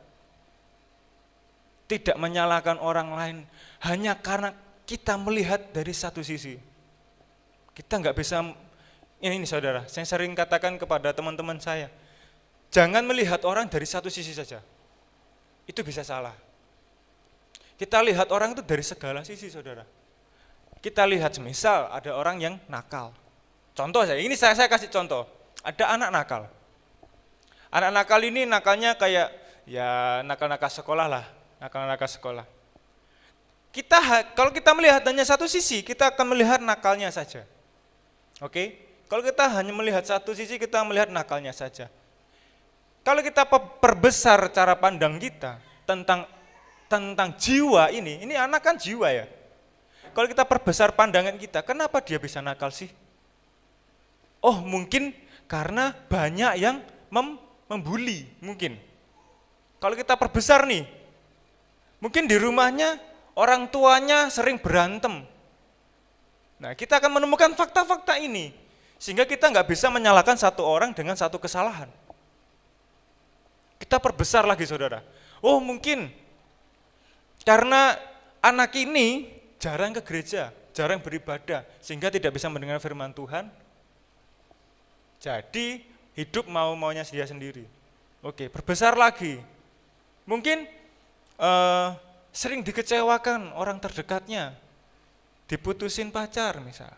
Tidak menyalahkan orang lain hanya karena kita melihat dari satu sisi. Kita nggak bisa, ini saudara, saya sering katakan kepada teman-teman saya, jangan melihat orang dari satu sisi saja. Itu bisa salah. Kita lihat orang itu dari segala sisi, saudara. Kita lihat semisal ada orang yang nakal. Contoh ini saya kasih contoh. Ada anak nakal. Anak nakal ini nakalnya kayak ya nakal-nakal sekolah lah, nakal-nakal sekolah. Kalau kita melihat hanya satu sisi, kita akan melihat nakalnya saja. Oke? Kalau kita hanya melihat satu sisi, kita melihat nakalnya saja. Kalau kita perbesar cara pandang kita tentang jiwa ini anak kan jiwa ya. Kalau kita perbesar pandangan kita, kenapa dia bisa nakal sih? Oh mungkin karena banyak yang membuli mungkin. Kalau kita perbesar nih, mungkin di rumahnya orang tuanya sering berantem. Nah kita akan menemukan fakta-fakta ini, sehingga kita nggak bisa menyalahkan satu orang dengan satu kesalahan. Kita perbesar lagi saudara. Oh mungkin karena anak ini jarang ke gereja, jarang beribadah, sehingga tidak bisa mendengar firman Tuhan. Jadi hidup mau-maunya dia sendiri. Oke, perbesar lagi. Mungkin sering dikecewakan orang terdekatnya, diputusin pacar misal.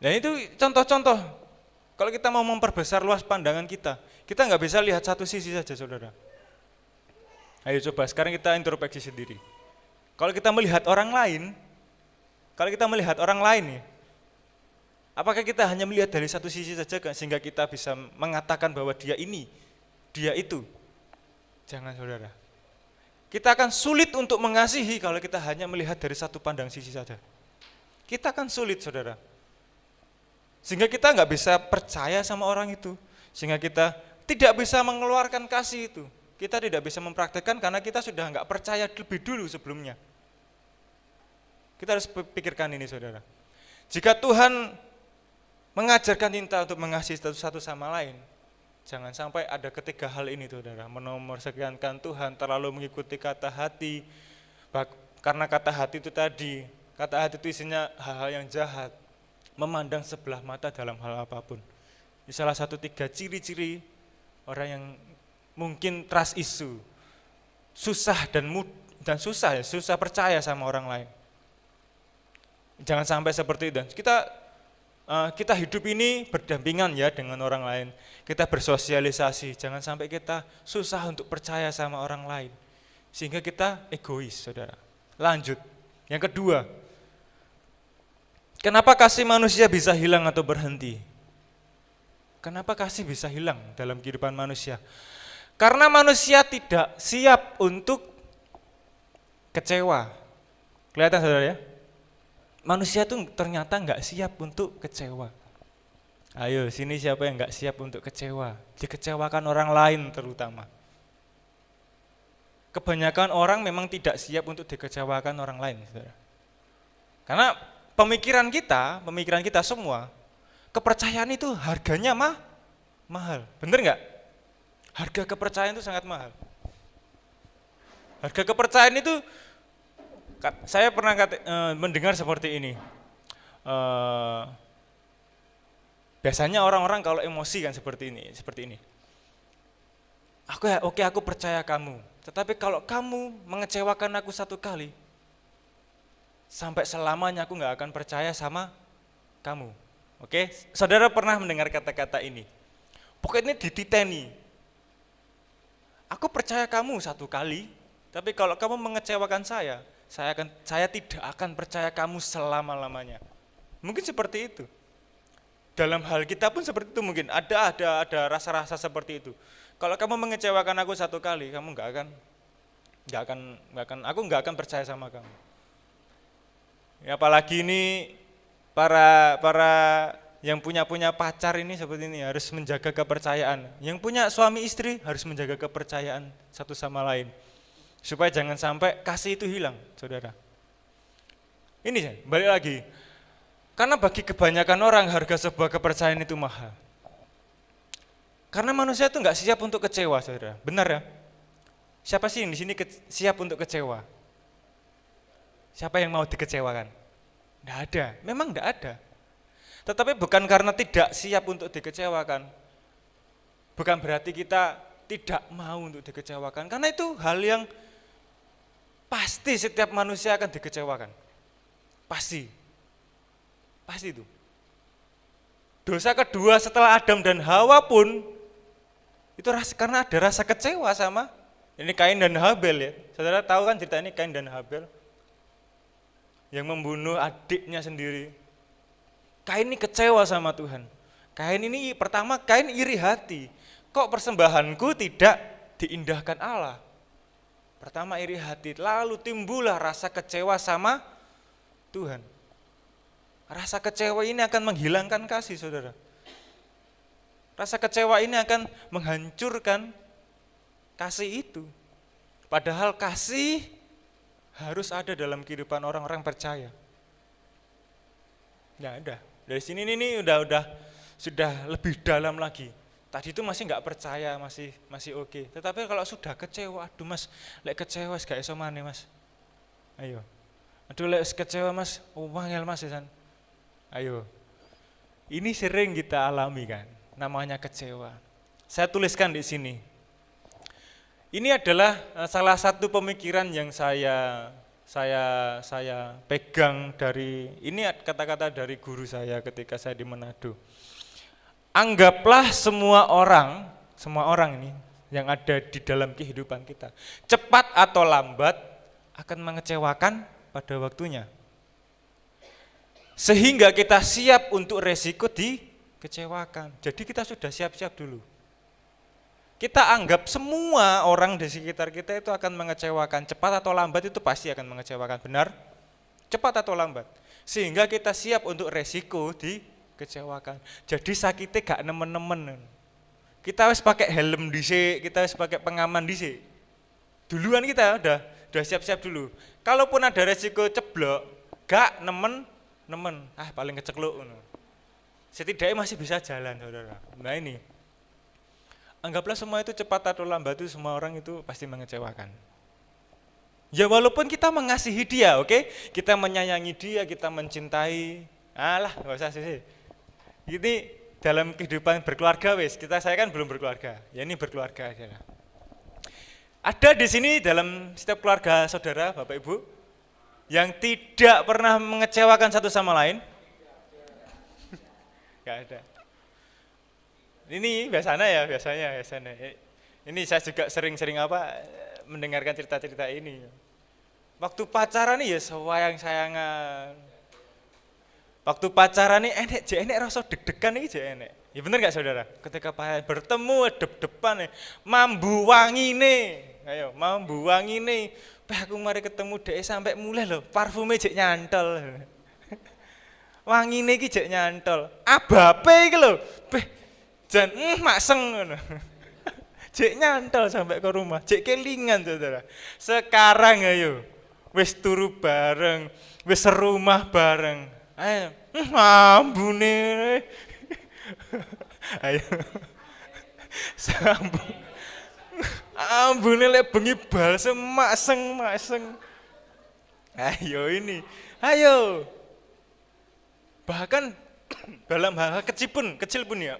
Nah itu contoh-contoh. Kalau kita mau memperbesar luas pandangan kita nggak bisa lihat satu sisi saja saudara. Ayo coba sekarang kita introspeksi sendiri. Kalau kita melihat orang lain nih, apakah kita hanya melihat dari satu sisi saja sehingga kita bisa mengatakan bahwa dia ini, dia itu? Jangan saudara. Kita akan sulit untuk mengasihi kalau kita hanya melihat dari satu pandang sisi saja. Kita akan sulit saudara. Sehingga kita nggak bisa percaya sama orang itu. Sehingga kita tidak bisa mengeluarkan kasih itu. Kita tidak bisa mempraktekkan karena kita sudah nggak percaya lebih dulu sebelumnya. Kita harus pikirkan ini saudara. Jika Tuhan mengajarkan kita untuk mengasihi satu sama lain, jangan sampai ada ketiga hal ini saudara. Menomorsekiankan Tuhan, terlalu mengikuti kata hati, karena kata hati itu tadi, kata hati itu isinya hal-hal yang jahat, memandang sebelah mata dalam hal apapun. Ini salah satu 3 ciri-ciri orang yang mungkin trust issue, susah susah percaya sama orang lain. Jangan sampai seperti itu. Kita hidup ini berdampingan ya dengan orang lain. Kita bersosialisasi, jangan sampai kita susah untuk percaya sama orang lain. Sehingga kita egois, saudara. Lanjut, yang kedua, kenapa kasih manusia bisa hilang atau berhenti? Kenapa kasih bisa hilang dalam kehidupan manusia? Karena manusia tidak siap untuk kecewa. Kelihatan saudara ya? Manusia tuh ternyata nggak siap untuk kecewa. Ayo sini siapa yang nggak siap untuk kecewa? Dikecewakan orang lain terutama. Kebanyakan orang memang tidak siap untuk dikecewakan orang lain, saudara. Karena pemikiran kita semua, kepercayaan itu harganya mahal, bener nggak? Harga kepercayaan itu sangat mahal. Harga kepercayaan itu, saya pernah mendengar seperti ini. Biasanya orang-orang kalau emosi kan seperti ini. Aku percaya kamu. Tetapi kalau kamu mengecewakan aku satu kali, sampai selamanya aku nggak akan percaya sama kamu. Oke, saudara pernah mendengar kata-kata ini? Pokoknya dititeni. Aku percaya kamu satu kali, tapi kalau kamu mengecewakan saya tidak akan percaya kamu selama-lamanya. Mungkin seperti itu. Dalam hal kita pun seperti itu mungkin. Ada rasa-rasa seperti itu. Kalau kamu mengecewakan aku satu kali, kamu aku nggak akan percaya sama kamu. Ya, apalagi ini para yang punya pacar ini seperti ini harus menjaga kepercayaan. Yang punya suami istri harus menjaga kepercayaan satu sama lain. Supaya jangan sampai kasih itu hilang, saudara. Ini balik lagi. Karena bagi kebanyakan orang harga sebuah kepercayaan itu mahal. Karena manusia itu nggak siap untuk kecewa, saudara. Benar ya? Siapa sih di sini siap untuk kecewa? Siapa yang mau dikecewakan? Nggak ada, memang nggak ada. Tetapi bukan karena tidak siap untuk dikecewakan, bukan berarti kita tidak mau untuk dikecewakan, karena itu hal yang pasti setiap manusia akan dikecewakan. Pasti itu. Dosa kedua setelah Adam dan Hawa pun, itu karena ada rasa kecewa sama, ini Kain dan Habel ya, saudara tahu kan cerita ini Kain dan Habel, yang membunuh adiknya sendiri. Kain ini kecewa sama Tuhan. Kain iri hati. Kok persembahanku tidak diindahkan Allah? Pertama iri hati, lalu timbullah rasa kecewa sama Tuhan. Rasa kecewa ini akan menghilangkan kasih, saudara. Rasa kecewa ini akan menghancurkan kasih itu. Padahal kasih harus ada dalam kehidupan orang-orang percaya. Nggak ada. Dari sini ini sudah lebih dalam lagi. Tadi itu masih nggak percaya, masih oke. Tetapi kalau sudah kecewa, aduh mas, lek kecewa gak iso maneh mas. Ayo. Aduh lek kecewa mas, wangel mas ya san. Ayo. Ini sering kita alami kan, namanya kecewa. Saya tuliskan di sini. Ini adalah salah satu pemikiran yang saya pegang dari, ini kata-kata dari guru saya ketika saya di Manado. Anggaplah semua orang ini yang ada di dalam kehidupan kita, cepat atau lambat akan mengecewakan pada waktunya. Sehingga kita siap untuk resiko dikecewakan. Jadi kita sudah siap-siap dulu. Kita anggap semua orang di sekitar kita itu akan mengecewakan, cepat atau lambat itu pasti akan mengecewakan, benar? Cepat atau lambat. Sehingga kita siap untuk resiko dikecewakan. Jadi sakitnya gak nemen-nemen. Kita harus pakai helm dhisik, kita harus pakai pengaman dhisik. Duluan kita udah siap-siap dulu. Kalaupun ada resiko ceblok, gak nemen-nemen, paling kecekluk. Setidaknya masih bisa jalan, saudara. Nah ini. Anggaplah semua itu cepat atau lambat itu semua orang itu pasti mengecewakan. Ya walaupun kita mengasihi dia, oke? Kita menyayangi dia, kita mencintai. Gak usah sih. Ini dalam kehidupan berkeluarga saya kan belum berkeluarga. Ya ini berkeluarga aja. Ada di sini dalam setiap keluarga saudara, Bapak Ibu, yang tidak pernah mengecewakan satu sama lain? Gak ada. Ini biasanya. Ini saya juga sering mendengarkan cerita-cerita ini. Waktu pacaran nih ya sayang-sayangan. Waktu pacaran nih enek rasa deg-degan nih enek. Ya bener nggak saudara? Ketika bertemu dep-depan nih, mambu wangi nih. Aku mari ketemu dek sampai mulai loh, parfumnya jek nyantol. Wangine iki jek nyantol. Abape iki lho. Jan makseng ngono. Jek nyantol sampai ke rumah, jek kelingan saudara. Sekarang ayo, wis turu bareng, wis serumah bareng. Ayo, ambune. Ayo. Sambung. Ambune lek bengi balsem makseng. Ayo ini. Ayo. Bahkan dalam hal kecil pun ya.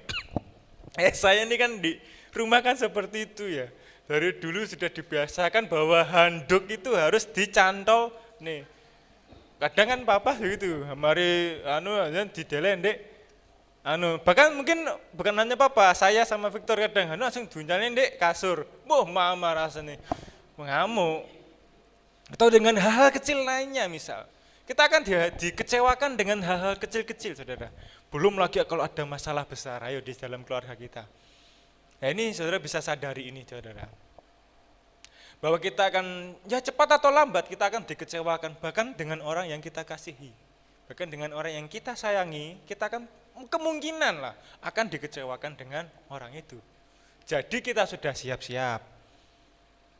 Saya ini kan di rumah kan seperti itu ya. Dari dulu sudah dibiasakan bahwa handuk itu harus dicantol nih. Kadang kan papa gitu, mari didelen Dek. Bahkan mungkin bukan hanya papa, saya sama Victor kadang langsung dunyane Dek kasur. Mama rasanya mengamuk. Atau dengan hal-hal kecil lainnya misal. Kita akan dikecewakan dengan hal-hal kecil-kecil, saudara. Belum lagi kalau ada masalah besar, ayo di dalam keluarga kita. Nah ini saudara bisa sadari ini, saudara. Bahwa kita akan, ya cepat atau lambat kita akan dikecewakan, bahkan dengan orang yang kita kasihi. Bahkan dengan orang yang kita sayangi, kita akan kemungkinan lah akan dikecewakan dengan orang itu. Jadi kita sudah siap-siap.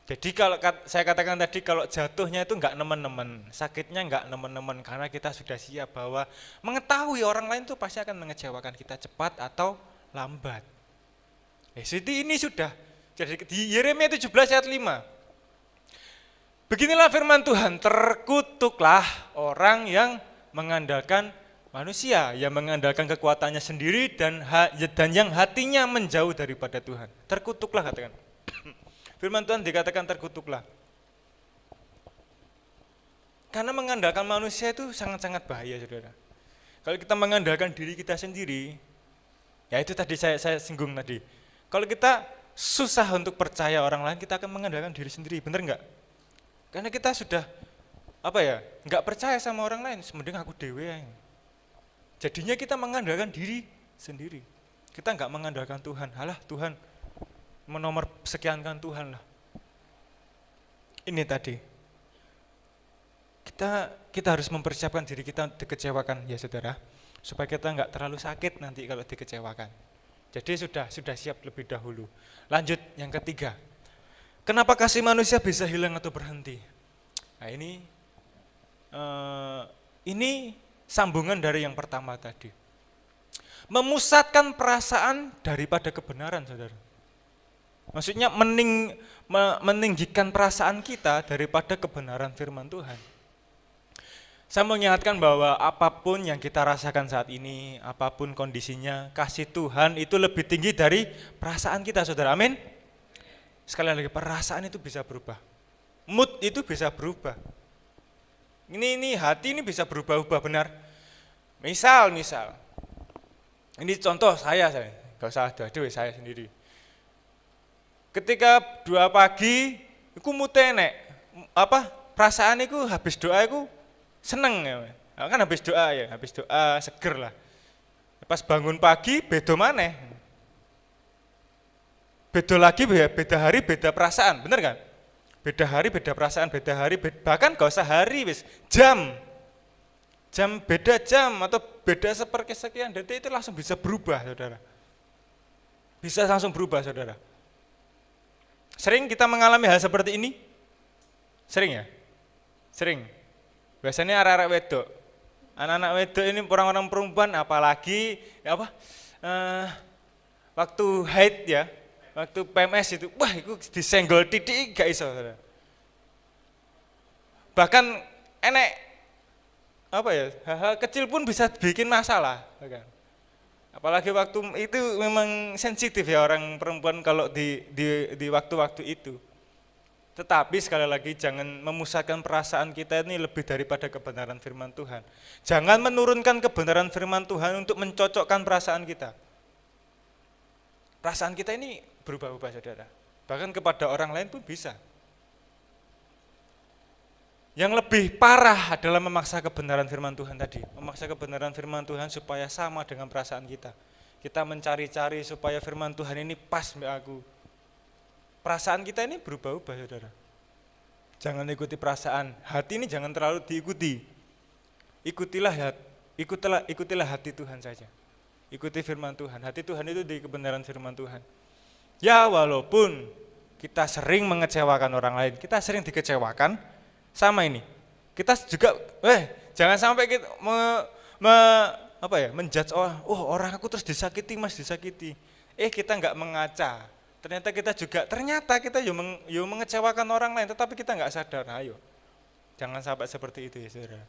Jadi kalau saya katakan tadi, kalau jatuhnya itu enggak nemen-nemen, sakitnya enggak nemen-nemen, karena kita sudah siap bahwa mengetahui orang lain itu pasti akan mengecewakan kita cepat atau lambat. Jadi ini sudah. Jadi di Yeremia 17 ayat 5. Beginilah firman Tuhan, terkutuklah orang yang mengandalkan manusia, yang mengandalkan kekuatannya sendiri dan yang hatinya menjauh daripada Tuhan. Terkutuklah, katakan. Firman Tuhan dikatakan terkutuklah. Karena mengandalkan manusia itu sangat-sangat bahaya, saudara. Kalau kita mengandalkan diri kita sendiri, ya itu tadi saya singgung tadi. Kalau kita susah untuk percaya orang lain, kita akan mengandalkan diri sendiri, benar enggak? Karena kita sudah enggak percaya sama orang lain, mending aku dewe. Jadinya kita mengandalkan diri sendiri. Kita enggak mengandalkan Tuhan. Halah, Tuhan menomor sekiankan Tuhan lah. Ini tadi. Kita harus mempersiapkan diri kita dikecewakan ya saudara, supaya kita enggak terlalu sakit nanti kalau dikecewakan. Jadi sudah siap lebih dahulu. Lanjut yang ketiga. Kenapa kasih manusia bisa hilang atau berhenti? Nah ini sambungan dari yang pertama tadi. Memusatkan perasaan daripada kebenaran, saudara. Maksudnya meninggikan perasaan kita daripada kebenaran firman Tuhan. Saya mau mengingatkan bahwa apapun yang kita rasakan saat ini, apapun kondisinya, kasih Tuhan itu lebih tinggi dari perasaan kita, saudara. Amin. Sekali lagi, perasaan itu bisa berubah. Mood itu bisa berubah. Ini hati ini bisa berubah-ubah, benar. Misal. Ini contoh saya enggak usah ada saya sendiri. Ketika 2 pagi, aku mutenek, perasaan aku habis doa aku seneng ya. Kan habis doa seger lah. Pas bangun pagi beda maneh. Beda lagi, beda hari, beda perasaan, bener kan? Beda hari, beda perasaan, beda hari, bahkan gak usah hari, jam beda jam atau beda sepersekian detik itu langsung bisa berubah, saudara. Bisa langsung berubah, saudara. Sering kita mengalami hal seperti ini? Sering ya? Sering. Biasanya arek-arek wedok, anak-anak wedok ini orang-orang perempuan, apalagi waktu haid ya. Waktu PMS itu, wah itu disenggol titik gak iso. Bahkan hal-hal kecil pun bisa bikin masalah. Apalagi waktu itu memang sensitif ya orang perempuan kalau di waktu-waktu itu. Tetapi sekali lagi jangan memusatkan perasaan kita ini lebih daripada kebenaran firman Tuhan. Jangan menurunkan kebenaran firman Tuhan untuk mencocokkan perasaan kita. Perasaan kita ini berubah-ubah, saudara. Bahkan kepada orang lain pun bisa. Yang lebih parah adalah memaksa kebenaran firman Tuhan tadi. Memaksa kebenaran firman Tuhan supaya sama dengan perasaan kita. Kita mencari-cari supaya firman Tuhan ini pas sama aku. Perasaan kita ini berubah-ubah, saudara. Jangan ikuti perasaan. Hati ini jangan terlalu diikuti. Ikutilah hati Tuhan saja. Ikuti firman Tuhan. Hati Tuhan itu di kebenaran firman Tuhan. Ya walaupun kita sering mengecewakan orang lain, kita sering dikecewakan sama ini. Kita juga jangan sampai kita menjudge orang aku terus disakiti. Kita enggak mengaca. Ternyata kita juga mengecewakan orang lain, tetapi kita enggak sadar. Ayo. Jangan sampai seperti itu ya, saudara.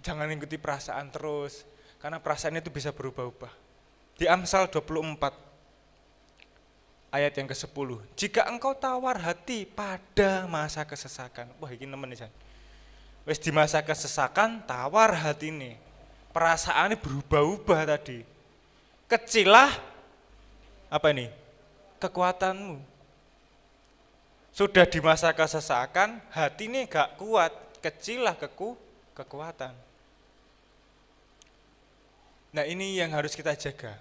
Jangan ikuti perasaan terus, karena perasaan itu bisa berubah-ubah. Di Amsal 24 ayat yang ke-10, jika engkau tawar hati pada masa kesesakan. Wah, ini nemen nih. Wes di masa kesesakan tawar hati ini. Perasaannya berubah-ubah tadi. Kecilah kekuatanmu. Sudah di masa kesesakan, hati ini gak kuat, kecilah kekuatan. Nah, ini yang harus kita jaga.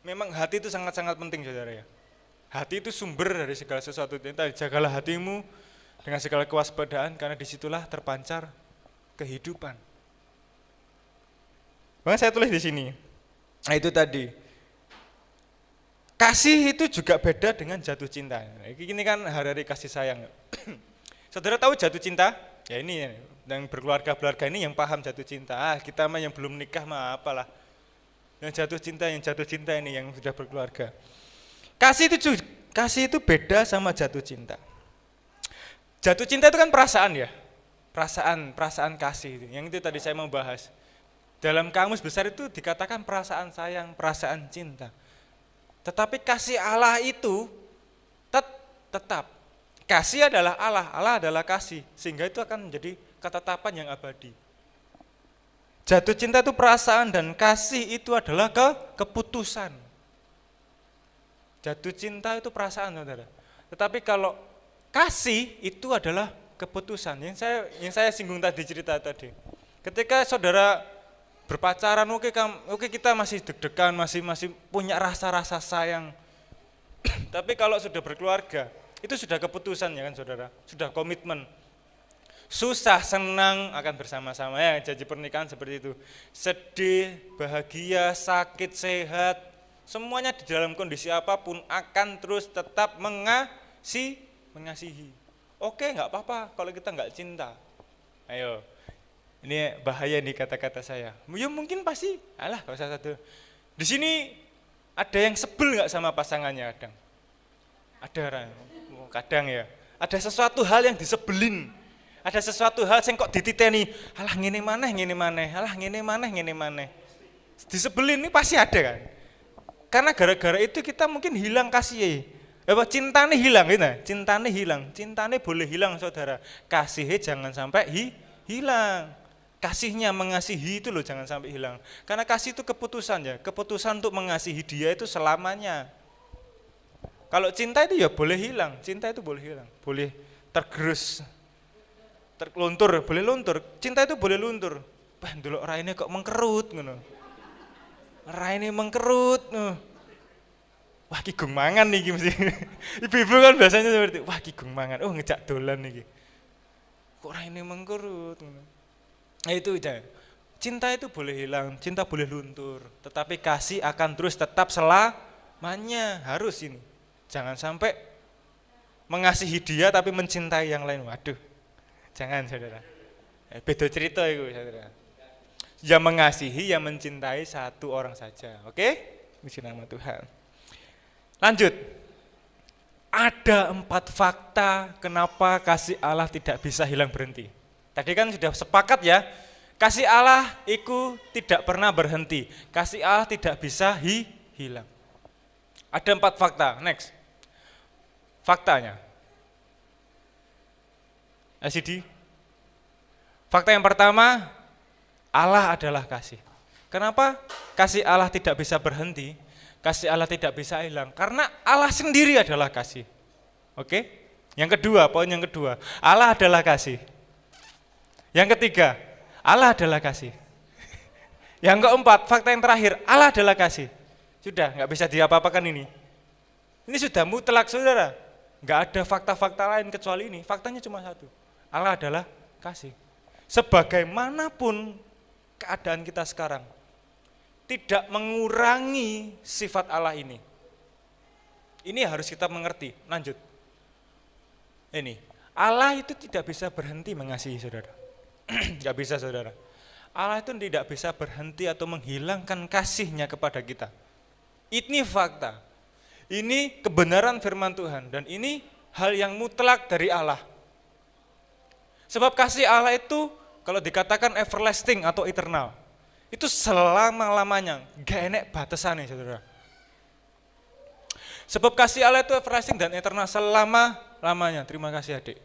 Memang hati itu sangat-sangat penting, saudara ya. Hati itu sumber dari segala sesuatu. Jagalah hatimu dengan segala kewaspadaan, karena disitulah terpancar kehidupan. Makanya saya tulis di sini. Nah itu tadi. Kasih itu juga beda dengan jatuh cinta. Ini kan hari-hari kasih sayang. Saudara tahu jatuh cinta? Ya ini yang berkeluarga-keluarga ini yang paham jatuh cinta. Kita mah yang belum nikah mah apalah. Yang jatuh cinta ini yang sudah berkeluarga. Kasih itu beda sama jatuh cinta. Jatuh cinta itu kan perasaan ya. Perasaan kasih itu. Yang itu tadi saya mau bahas. Dalam kamus besar itu dikatakan perasaan sayang, perasaan cinta. Tetapi kasih Allah itu tetap. Kasih adalah Allah, Allah adalah kasih. Sehingga itu akan menjadi ketetapan yang abadi. Jatuh cinta itu perasaan dan kasih itu adalah keputusan. Jatuh cinta itu perasaan, saudara. Tetapi kalau kasih itu adalah keputusan. Yang saya singgung tadi, cerita tadi. Ketika saudara berpacaran, oke kita masih deg-degan, masih punya rasa-rasa sayang. Tapi kalau sudah berkeluarga, itu sudah keputusan ya kan saudara, sudah komitmen. Susah, senang akan bersama-sama ya, janji pernikahan seperti itu. Sedih, bahagia, sakit, sehat, semuanya di dalam kondisi apapun akan terus tetap mengasihi. Oke, nggak apa-apa kalau kita nggak cinta. Ayo. Ini bahaya nih kata-kata saya. Ya mungkin pasti, kalau salah satu. Di sini ada yang sebel nggak sama pasangannya kadang? Ada orang, kadang ya. Ada sesuatu hal yang disebelin. Ada sesuatu hal yang kok dititeni. Alah ngene maneh. Disebelin ini pasti ada kan? Karena gara-gara itu kita mungkin hilang kasih. Cintane hilang gitu. Cintane boleh hilang saudara. Kasihnya jangan sampai hilang. Kasihnya mengasihi itu loh jangan sampai hilang. Karena kasih itu keputusan ya. Keputusan untuk mengasihi dia itu selamanya. Kalau cinta itu ya boleh hilang. Cinta itu boleh hilang. Boleh tergerus. Terluntur, boleh luntur. Cinta itu boleh luntur. Wah, ndelok raine kok mengkerut ngono. Raine mengkerut. Wah, ki gung mangan iki mesti. Ibu-ibu kan biasanya seperti, wah ki gung mangan. Oh, ngejak dolan iki. Kok raine mengkerut ngono. Nah itu aja. Cinta itu boleh hilang, cinta boleh luntur, tetapi kasih akan terus tetap selamanya, harus ini. Jangan sampai mengasihi dia tapi mencintai yang lain. Waduh, jangan saudara. Beda cerita itu saudara. Yang mengasihi, yang mencintai satu orang saja. Oke? Puji nama Tuhan. Lanjut. Ada 4 fakta kenapa kasih Allah tidak bisa hilang berhenti. Tadi kan sudah sepakat ya, kasih Allah itu tidak pernah berhenti. Kasih Allah tidak bisa hilang. Ada 4 fakta, next. Faktanya. LCD. Fakta yang pertama, Allah adalah kasih. Kenapa kasih Allah tidak bisa berhenti? Kasih Allah tidak bisa hilang, karena Allah sendiri adalah kasih. Oke? Yang kedua, poin yang kedua, Allah adalah kasih. Yang ketiga, Allah adalah kasih. Yang keempat, fakta yang terakhir, Allah adalah kasih. Sudah, nggak bisa diapa-apakan ini. Ini sudah mutlak saudara. Nggak ada fakta-fakta lain kecuali ini. Faktanya cuma satu, Allah adalah kasih. Sebagaimanapun keadaan kita sekarang, tidak mengurangi sifat Allah ini. Ini harus kita mengerti. Lanjut. Ini, Allah itu tidak bisa berhenti mengasihi saudara. Gak bisa saudara. Allah itu tidak bisa berhenti atau menghilangkan kasihnya kepada kita. Ini fakta. Ini kebenaran firman Tuhan. Dan ini hal yang mutlak dari Allah. Sebab kasih Allah itu kalau dikatakan everlasting atau eternal, itu selama-lamanya, gak enek batasannya saudara. Sebab kasih Allah itu everlasting dan eternal selama-lamanya. Terima kasih adik.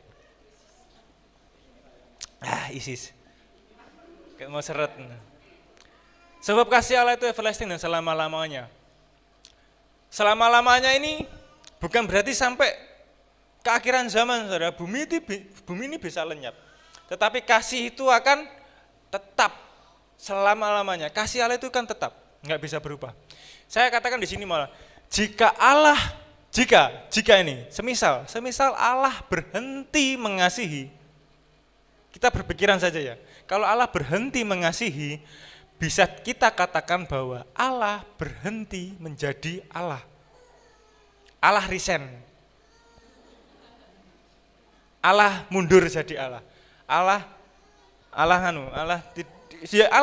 Isis. Kayak mau seret. Sebab kasih Allah itu everlasting dan selama-lamanya. Selama-lamanya ini bukan berarti sampai ke akhiran zaman, saudara. Bumi ini bisa lenyap. Tetapi kasih itu akan tetap selama-lamanya. Kasih Allah itu kan tetap, nggak bisa berubah. Saya katakan di sini malah, jika ini, semisal Allah berhenti mengasihi, kita berpikiran saja ya, kalau Allah berhenti mengasihi, bisa kita katakan bahwa Allah berhenti menjadi Allah. Allah resign. Allah mundur jadi Allah. Allah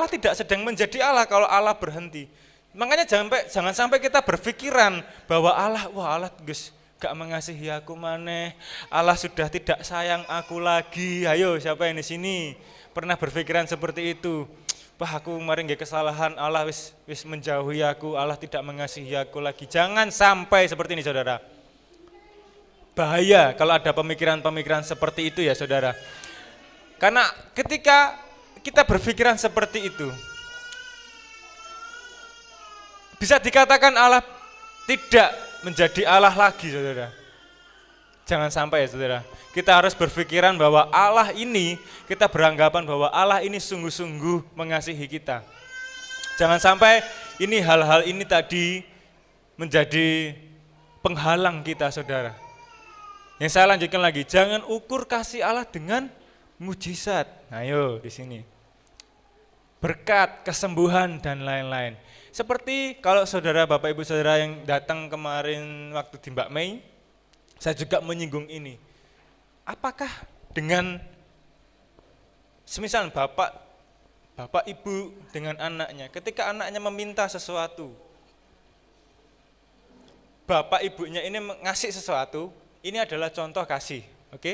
tidak sedang menjadi Allah kalau Allah berhenti. Makanya jangan sampai kita berpikiran bahwa Allah guys gak mengasihi aku maneh. Allah sudah tidak sayang aku lagi. Ayo, siapa yang di sini pernah berpikiran seperti itu? Wah, aku kemarin gak kesalahan, Allah wis menjauhi aku, Allah tidak mengasihi aku lagi. Jangan sampai seperti ini, saudara. Bahaya kalau ada pemikiran-pemikiran seperti itu ya, saudara. Karena ketika kita berpikiran seperti itu, bisa dikatakan Allah tidak menjadi Allah lagi, saudara. Jangan sampai ya, saudara. Kita harus berpikiran bahwa Allah ini, kita beranggapan bahwa Allah ini sungguh-sungguh mengasihi kita. Jangan sampai ini hal-hal ini tadi menjadi penghalang kita, saudara. Yang saya lanjutkan lagi, jangan ukur kasih Allah dengan mujizat. Ayo di sini. Berkat, kesembuhan dan lain-lain. Seperti kalau saudara, Bapak Ibu Saudara yang datang kemarin waktu di Mbak Mei, saya juga menyinggung ini. Apakah dengan semisal Bapak Ibu dengan anaknya, ketika anaknya meminta sesuatu, Bapak Ibunya ini ngasih sesuatu, ini adalah contoh kasih, oke?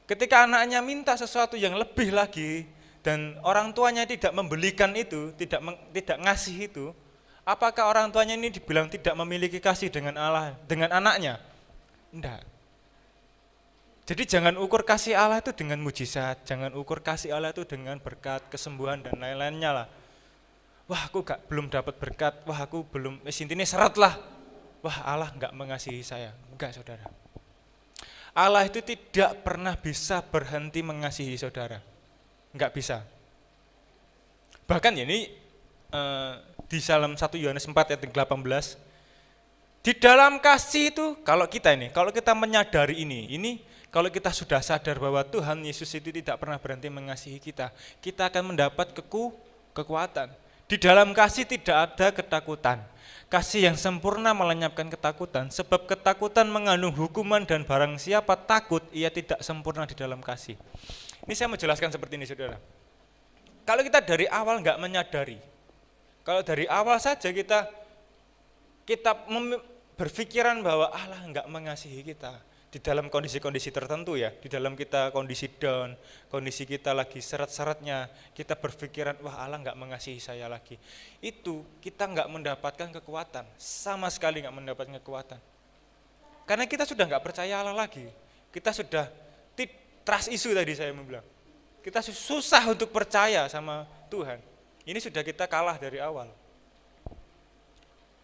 Ketika anaknya minta sesuatu yang lebih lagi dan orang tuanya tidak membelikan itu, tidak ngasih itu, apakah orang tuanya ini dibilang tidak memiliki kasih dengan Allah, dengan anaknya? Enggak. Jadi jangan ukur kasih Allah itu dengan mujizat, jangan ukur kasih Allah itu dengan berkat, kesembuhan dan lain-lainnya lah. Wah, aku belum dapat berkat, wah aku belum, intinya seret lah. Wah, Allah enggak mengasihi saya. Enggak, saudara. Allah itu tidak pernah bisa berhenti mengasihi saudara. Enggak bisa. Bahkan ini di dalam 1 Yohanes 4 ayat 18, di dalam kasih itu kalau kita menyadari ini kalau kita sudah sadar bahwa Tuhan Yesus itu tidak pernah berhenti mengasihi kita akan mendapat kekuatan. Di dalam kasih tidak ada ketakutan. Kasih yang sempurna melenyapkan ketakutan, sebab ketakutan mengandung hukuman dan barang siapa takut, ia tidak sempurna di dalam kasih. Ini saya menjelaskan seperti ini, saudara. Kalau kita dari awal enggak menyadari, kalau dari awal saja kita berpikiran bahwa Allah enggak mengasihi kita, di dalam kondisi-kondisi tertentu ya, di dalam kita kondisi down, kondisi kita lagi seret-seretnya, kita berpikiran, wah Allah enggak mengasihi saya lagi. Itu kita enggak mendapatkan kekuatan, sama sekali enggak mendapatkan kekuatan. Karena kita sudah enggak percaya Allah lagi, kita sudah trust issue tadi saya bilang. Kita susah untuk percaya sama Tuhan. Ini sudah kita kalah dari awal.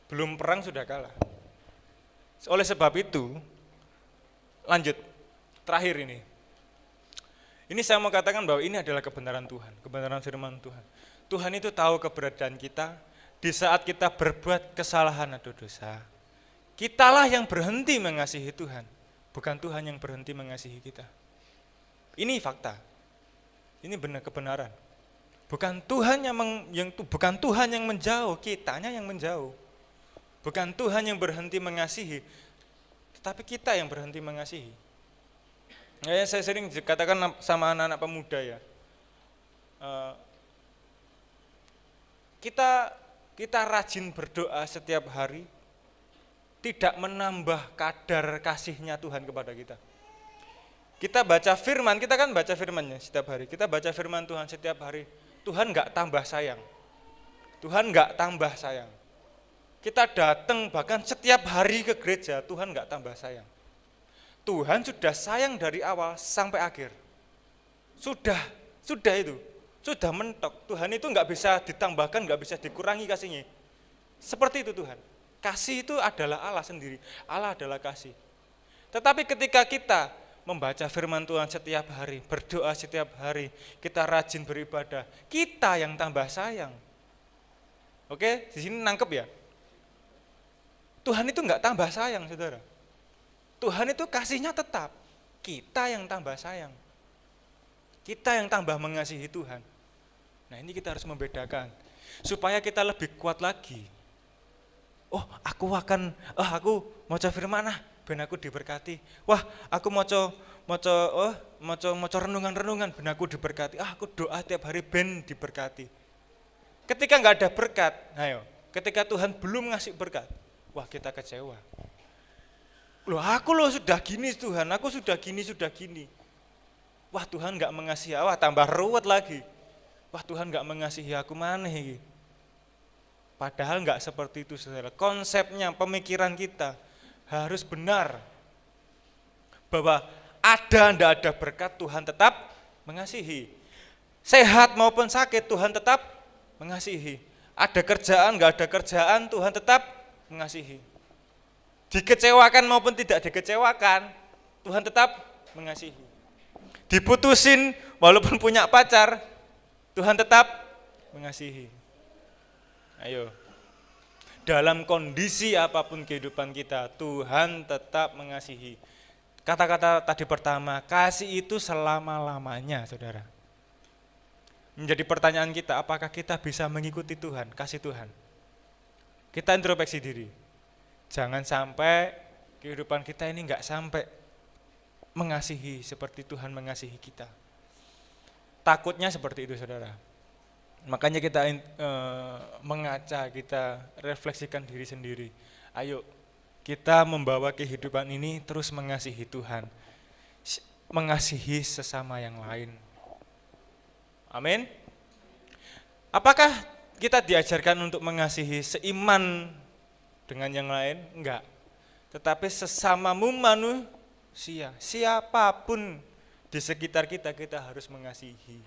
Belum perang sudah kalah. Oleh sebab itu, lanjut, terakhir ini. Ini saya mau katakan bahwa ini adalah kebenaran Tuhan, kebenaran firman Tuhan. Tuhan itu tahu keberadaan kita di saat kita berbuat kesalahan atau dosa. Kitalah yang berhenti mengasihi Tuhan, bukan Tuhan yang berhenti mengasihi kita. Ini fakta, ini benar kebenaran. Bukan Tuhan bukan Tuhan yang menjauh, kitanya yang menjauh. Bukan Tuhan yang berhenti mengasihi, tetapi kita yang berhenti mengasihi. Saya sering katakan sama anak-anak pemuda ya, kita rajin berdoa setiap hari, tidak menambah kadar kasihnya Tuhan kepada kita. Kita baca firman, kita kan baca firmannya setiap hari, kita baca firman Tuhan setiap hari, Tuhan enggak tambah sayang, Tuhan enggak tambah sayang. Kita datang bahkan setiap hari ke gereja, Tuhan enggak tambah sayang. Tuhan sudah sayang dari awal sampai akhir. Sudah itu. Sudah mentok. Tuhan itu enggak bisa ditambahkan, enggak bisa dikurangi kasihnya. Seperti itu Tuhan. Kasih itu adalah Allah sendiri. Allah adalah kasih. Tetapi ketika kita membaca firman Tuhan setiap hari, berdoa setiap hari, kita rajin beribadah, kita yang tambah sayang. Oke, di sini nangkep ya? Tuhan itu enggak tambah sayang, saudara. Tuhan itu kasihnya tetap, kita yang tambah sayang. Kita yang tambah mengasihi Tuhan. Nah ini kita harus membedakan, supaya kita lebih kuat lagi. Oh aku maca firman ben aku diberkati. Wah aku maca renungan-renungan ben aku diberkati. Aku doa tiap hari ben diberkati. Ketika nggak ada berkat, ketika Tuhan belum ngasih berkat, wah kita kecewa. Aku sudah gini Tuhan, aku sudah gini. Wah Tuhan nggak mengasihi, wah tambah ruwet lagi. Wah Tuhan nggak mengasihi aku maneh. Padahal nggak seperti itu saudara. Konsepnya, pemikiran kita harus benar. Bahwa ndak ada berkat Tuhan tetap mengasihi. Sehat maupun sakit Tuhan tetap mengasihi. Ada kerjaan, nggak ada kerjaan Tuhan tetap mengasihi. Dikecewakan maupun tidak dikecewakan Tuhan tetap mengasihi. Diputusin walaupun punya pacar Tuhan tetap mengasihi. Ayo, dalam kondisi apapun kehidupan kita, Tuhan tetap mengasihi. Kata-kata tadi pertama, kasih itu selama-lamanya, saudara. Menjadi pertanyaan kita, apakah kita bisa mengikuti Tuhan, kasih Tuhan? Kita introspeksi diri. Jangan sampai kehidupan kita ini enggak sampai mengasihi seperti Tuhan mengasihi kita. Takutnya seperti itu, saudara. Makanya kita mengaca, kita refleksikan diri sendiri. Ayo kita membawa kehidupan ini terus mengasihi Tuhan, mengasihi sesama yang lain. Amin. Apakah kita diajarkan untuk mengasihi seiman dengan yang lain? Enggak. Tetapi sesamamu manusia, siapapun di sekitar kita, kita harus mengasihi.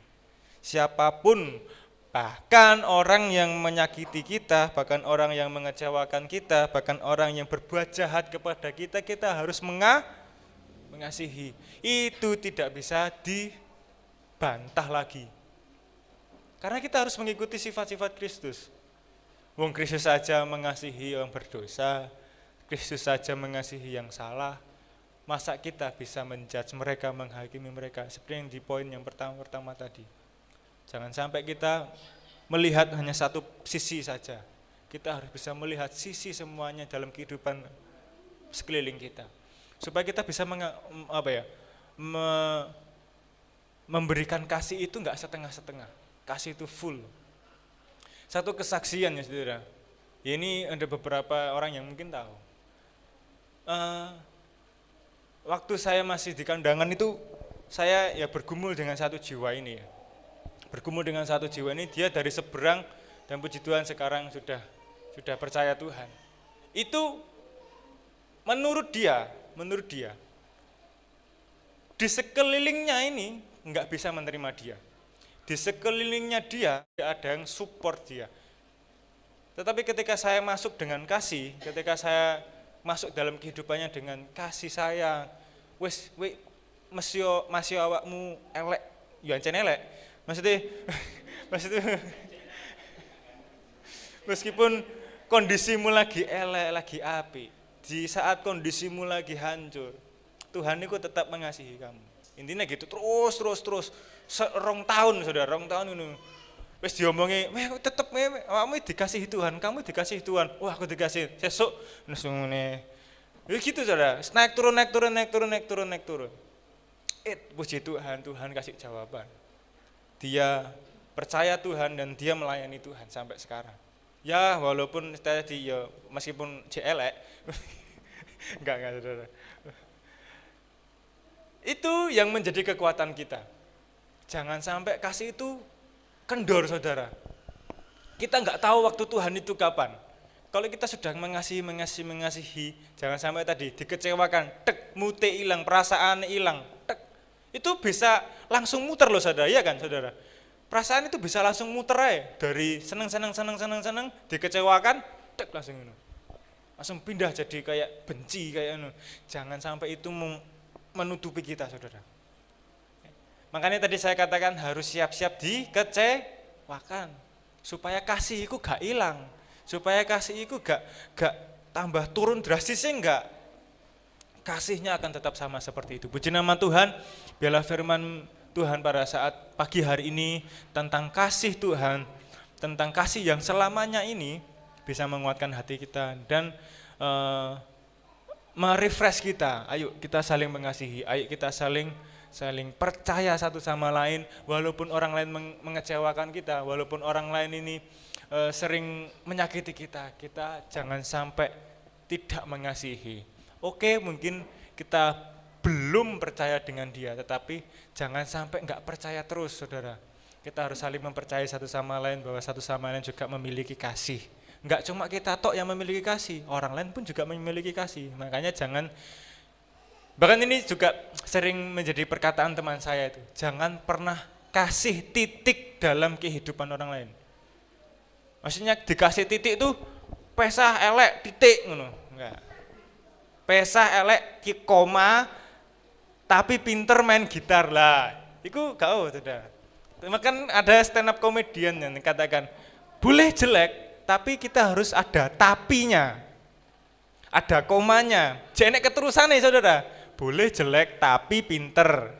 Siapapun, bahkan orang yang menyakiti kita, bahkan orang yang mengecewakan kita, bahkan orang yang berbuat jahat kepada kita, kita harus mengasihi. Itu tidak bisa dibantah lagi. Karena kita harus mengikuti sifat-sifat Kristus. Wong Kristus saja mengasihi yang berdosa, Kristus saja mengasihi yang salah. Masa kita bisa menjudge mereka, menghakimi mereka, seperti yang di poin yang pertama tadi. Jangan sampai kita melihat hanya satu sisi saja. Kita harus bisa melihat sisi semuanya dalam kehidupan sekeliling kita. Supaya kita bisa memberikan kasih itu enggak setengah-setengah. Kasih itu full. Satu kesaksian ya saudara. Ini ada beberapa orang yang mungkin tahu. Waktu saya masih di kandangan itu, saya ya bergumul dengan satu jiwa ini ya. Bergumul dengan satu jiwa ini, dia dari seberang dan puji Tuhan sekarang sudah percaya Tuhan. Itu menurut dia di sekelilingnya ini enggak bisa menerima dia. Di sekelilingnya dia ada yang support dia. Tetapi ketika saya masuk dengan kasih, ketika saya masuk dalam kehidupannya dengan kasih sayang, masih awakmu elek, ya ancen elek. Maksudnya meskipun kondisimu lagi elek, lagi api, di saat kondisimu lagi hancur, Tuhan itu tetap mengasihi kamu. Intinya gitu, terus. 2 tahun saudara, 2 tahun ini. Wes diomongi, tetap kamu dikasihi Tuhan, kamu dikasihi Tuhan. Wah aku dikasih, sesuk nesungune. Ya gitu saudara, naik turun. Puji Tuhan, Tuhan kasih jawaban. Dia percaya Tuhan dan dia melayani Tuhan sampai sekarang. Ya walaupun tadi ya meskipun elek, enggak saudara. Itu yang menjadi kekuatan kita. Jangan sampai kasih itu kendor saudara. Kita enggak tahu waktu Tuhan itu kapan. Kalau kita sudah mengasihi, jangan sampai tadi dikecewakan, mute hilang, perasaan hilang, itu bisa langsung muter loh saudara, ya kan saudara? Perasaan itu bisa langsung muter aja, dari seneng, dikecewakan, langsung pindah jadi kayak benci, kayak jangan sampai itu menutupi kita saudara. Makanya tadi saya katakan harus siap-siap dikecewakan, supaya kasih itu gak hilang, supaya kasih itu gak tambah turun drastisnya enggak. Kasihnya akan tetap sama seperti itu. Puji nama Tuhan, biarlah firman Tuhan pada saat pagi hari ini, tentang kasih Tuhan, tentang kasih yang selamanya ini bisa menguatkan hati kita dan merefresh kita. Ayo kita saling mengasihi, ayo kita saling percaya satu sama lain, walaupun orang lain mengecewakan kita, walaupun orang lain ini sering menyakiti kita jangan sampai tidak mengasihi. Oke, mungkin kita belum percaya dengan dia, tetapi jangan sampai enggak percaya terus, saudara. Kita harus saling mempercayai satu sama lain bahwa satu sama lain juga memiliki kasih. Enggak cuma kita tok yang memiliki kasih, orang lain pun juga memiliki kasih. Makanya bahkan ini juga sering menjadi perkataan teman saya itu, jangan pernah kasih titik dalam kehidupan orang lain. Maksudnya dikasih titik itu pesah elek titik ngono, enggak. Pesah elek ki koma tapi pinter main gitar lah. Iku gak sudah. Kan ada stand up komedian yang katakan, boleh jelek tapi kita harus ada tapinya. Ada komanya. Jenek keterusan nih saudara. Boleh jelek tapi pinter.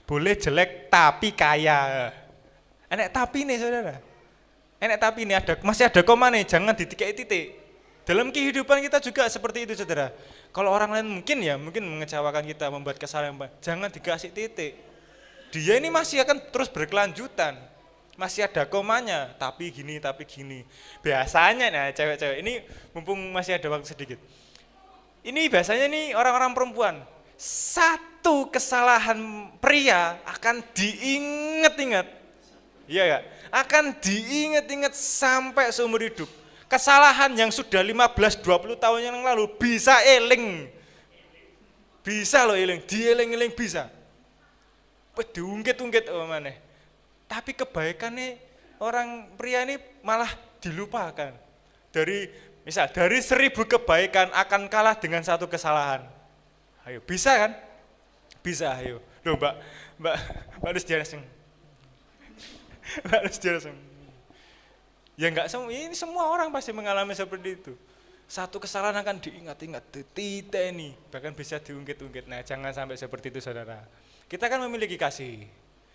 Boleh jelek tapi kaya. Enek tapi nih saudara. Enek tapi nih masih ada koma nih, jangan ditikai titik. Dalam kehidupan kita juga seperti itu saudara. Kalau orang lain mungkin mengecewakan kita, membuat kesalahan, jangan dikasih titik. Dia ini masih akan terus berkelanjutan. Masih ada komanya, tapi gini. Biasanya nah cewek-cewek ini mumpung masih ada waktu sedikit. Ini biasanya nih orang-orang perempuan, satu kesalahan pria akan diingat-ingat. Iya enggak? Akan diingat-ingat sampai seumur hidup. Kesalahan yang sudah 15-20 tahun yang lalu bisa eling. Bisa loh eling, dieling-eling bisa. Diungkit-ungkit mana. Tapi kebaikannya orang pria ini malah dilupakan. Dari 1000 kebaikan akan kalah dengan satu kesalahan. Ayo, bisa kan? Bisa, ayo. Loh Mbak Lustiana. Mbak Lustiana. Ya enggak semua, ini semua orang pasti mengalami seperti itu. Satu kesalahan akan diingat-ingat, diteni, bahkan bisa diungkit-ungkit. Nah, jangan sampai seperti itu saudara. Kita kan memiliki kasih.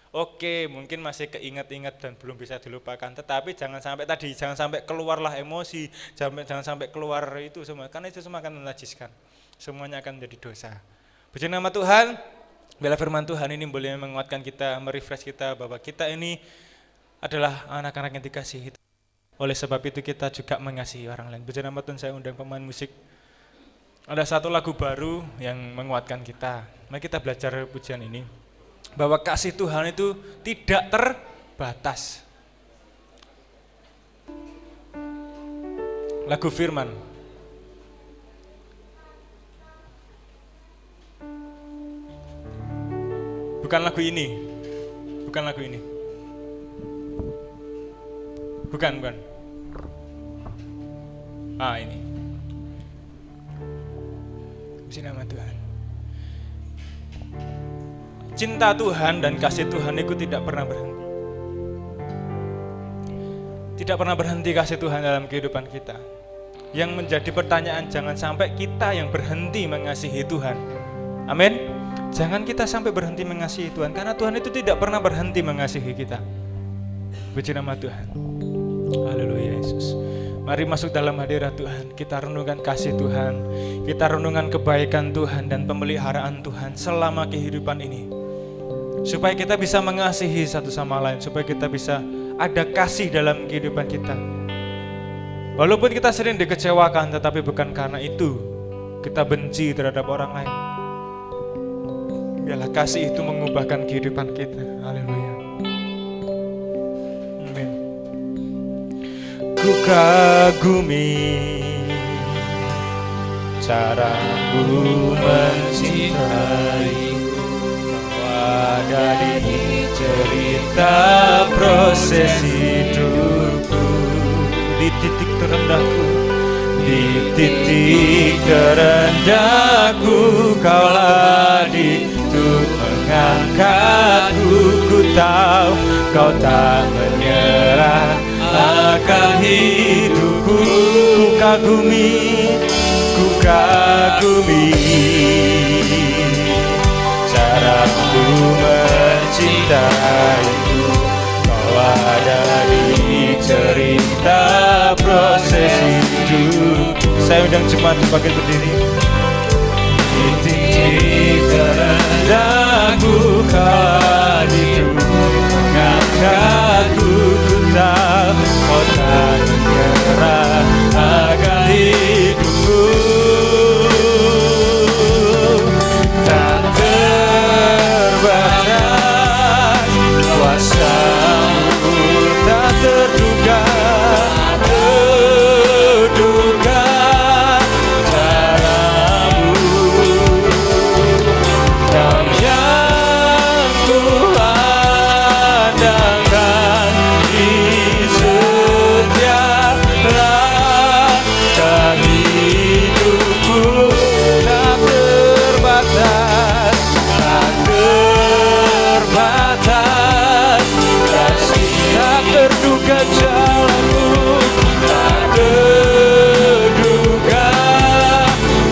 Oke, mungkin masih keingat-ingat dan belum bisa dilupakan, tetapi jangan sampai keluarlah emosi, jangan sampai keluar itu semua, karena itu semua akan menajiskan. Semuanya akan menjadi dosa. Puji nama Tuhan, bila firman Tuhan ini boleh menguatkan kita, merefresh kita bahwa kita ini adalah anak-anak yang dikasihi. Oleh sebab itu kita juga mengasihi orang lain. Puji nama Tuhan, saya undang pemain musik. Ada satu lagu baru yang menguatkan kita. Mari kita belajar pujian ini. Bahwa kasih Tuhan itu tidak terbatas. Lagu firman. Bukan lagu ini. Bukan lagu ini. Bukan. Ini. Puji nama Tuhan. Cinta Tuhan dan kasih Tuhan itu tidak pernah berhenti. Tidak pernah berhenti kasih Tuhan dalam kehidupan kita. Yang menjadi pertanyaan, jangan sampai kita yang berhenti mengasihi Tuhan. Amin. Jangan kita sampai berhenti mengasihi Tuhan, karena Tuhan itu tidak pernah berhenti mengasihi kita. Puji nama Tuhan. Haleluya Yesus. Mari masuk dalam hadirat Tuhan. Kita renungkan kasih Tuhan. Kita renungkan kebaikan Tuhan dan pemeliharaan Tuhan selama kehidupan ini. Supaya kita bisa mengasihi satu sama lain. Supaya kita bisa ada kasih dalam kehidupan kita. Walaupun kita sering dikecewakan, tetapi bukan karena itu kita benci terhadap orang lain. Biarlah kasih itu mengubahkan kehidupan kita. Haleluya. Ku kagumi caramu mencintaiku, dari cerita proses hidupku, di titik terendahku, di titik terendahku, kaulah itu mengangkatku. Ku tahu kau tak menyerah akan hidupku. Ku kagumi caramu mencintai. mencintaiku. Kau ada di cerita proses hidup. Saya undang jemaat bangkit berdiri. Titik terendahku hadirmu, mengangkatku, ku tahu kau tak menyerah akan hidupku. Tak terbatas kuasamu, tak terduga, terduga caramu. Kau yang ku andalkan di setiap langkah hidupku. Tak terbatas, tak terbatas kasih, tak terduga jalanmu, tak terduga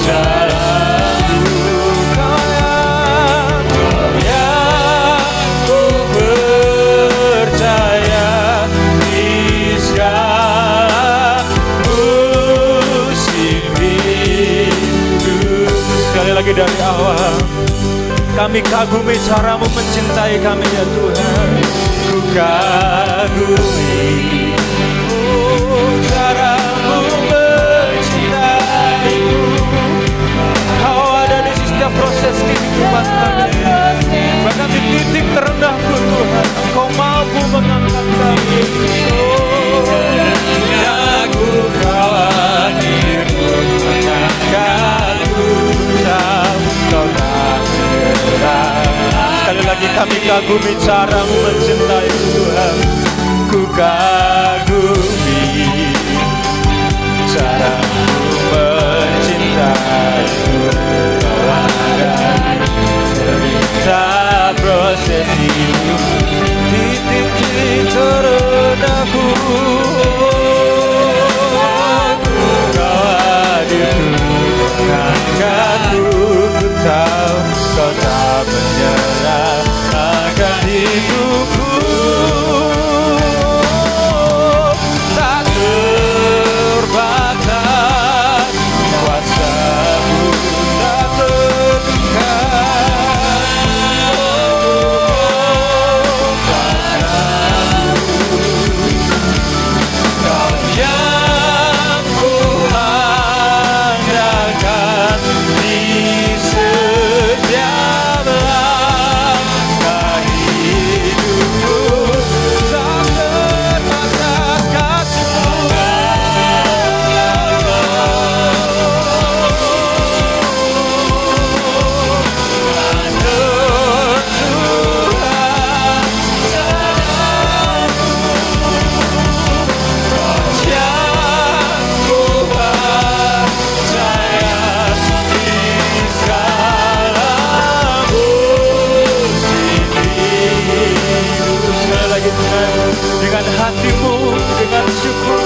jalanmu. Kau yang ku percaya di segala musim hidup. Sekali lagi dari awal, kami kagumi caramu mencintai kami ya Tuhan. Ku kagumi caramu mencintaiku. Kau ada di setiap proses kehidupan kami. Bahkan di titik terendahku Tuhan, Engkau mampu mengangkat kami. Aku kau hadir mengangkatku, tahu kau tak menyerah. Sekali lagi kami kagumi caramu mencintai Tuhan. Ku kagumi caramu mencintai. Kau ada cerita proses hidup, titik terendahku. Kau hadir mengangkatku, ku tahu kau tak menyerah akan hidupku. Tak terbatas kuasamu, tak terduga. Kau yang ku andalkan di setiap langkah hidupku. Tak terbatas kasih-Mu, dengan hatimu, dengan syukur.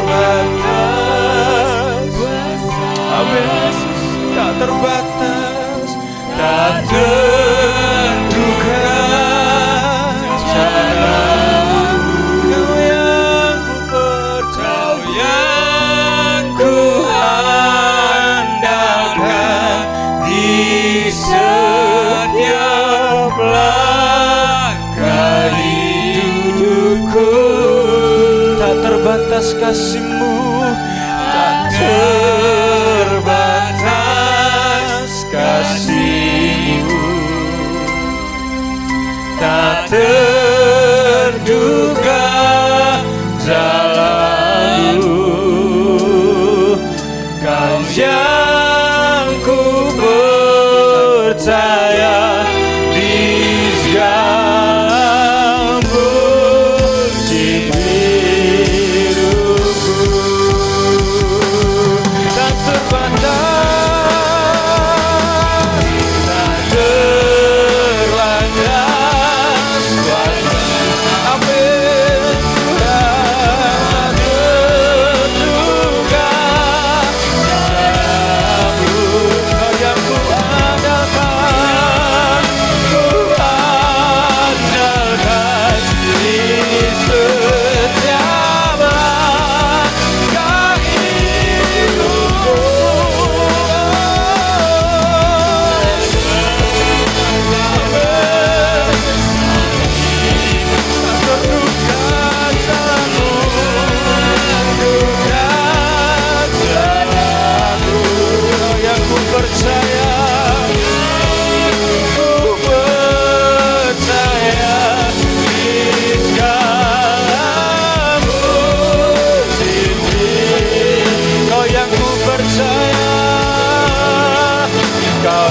Terbatas, amin. Tak terbatas, tak terduga caramu. Kau yang ku percaya, ku andalkan di setiap langkah hidupku. Tak terbatas kasih-Mu, tak terbatas kasih-Mu, tak terduga jalanmu. Kau yang ku percaya di segala musim hidupku.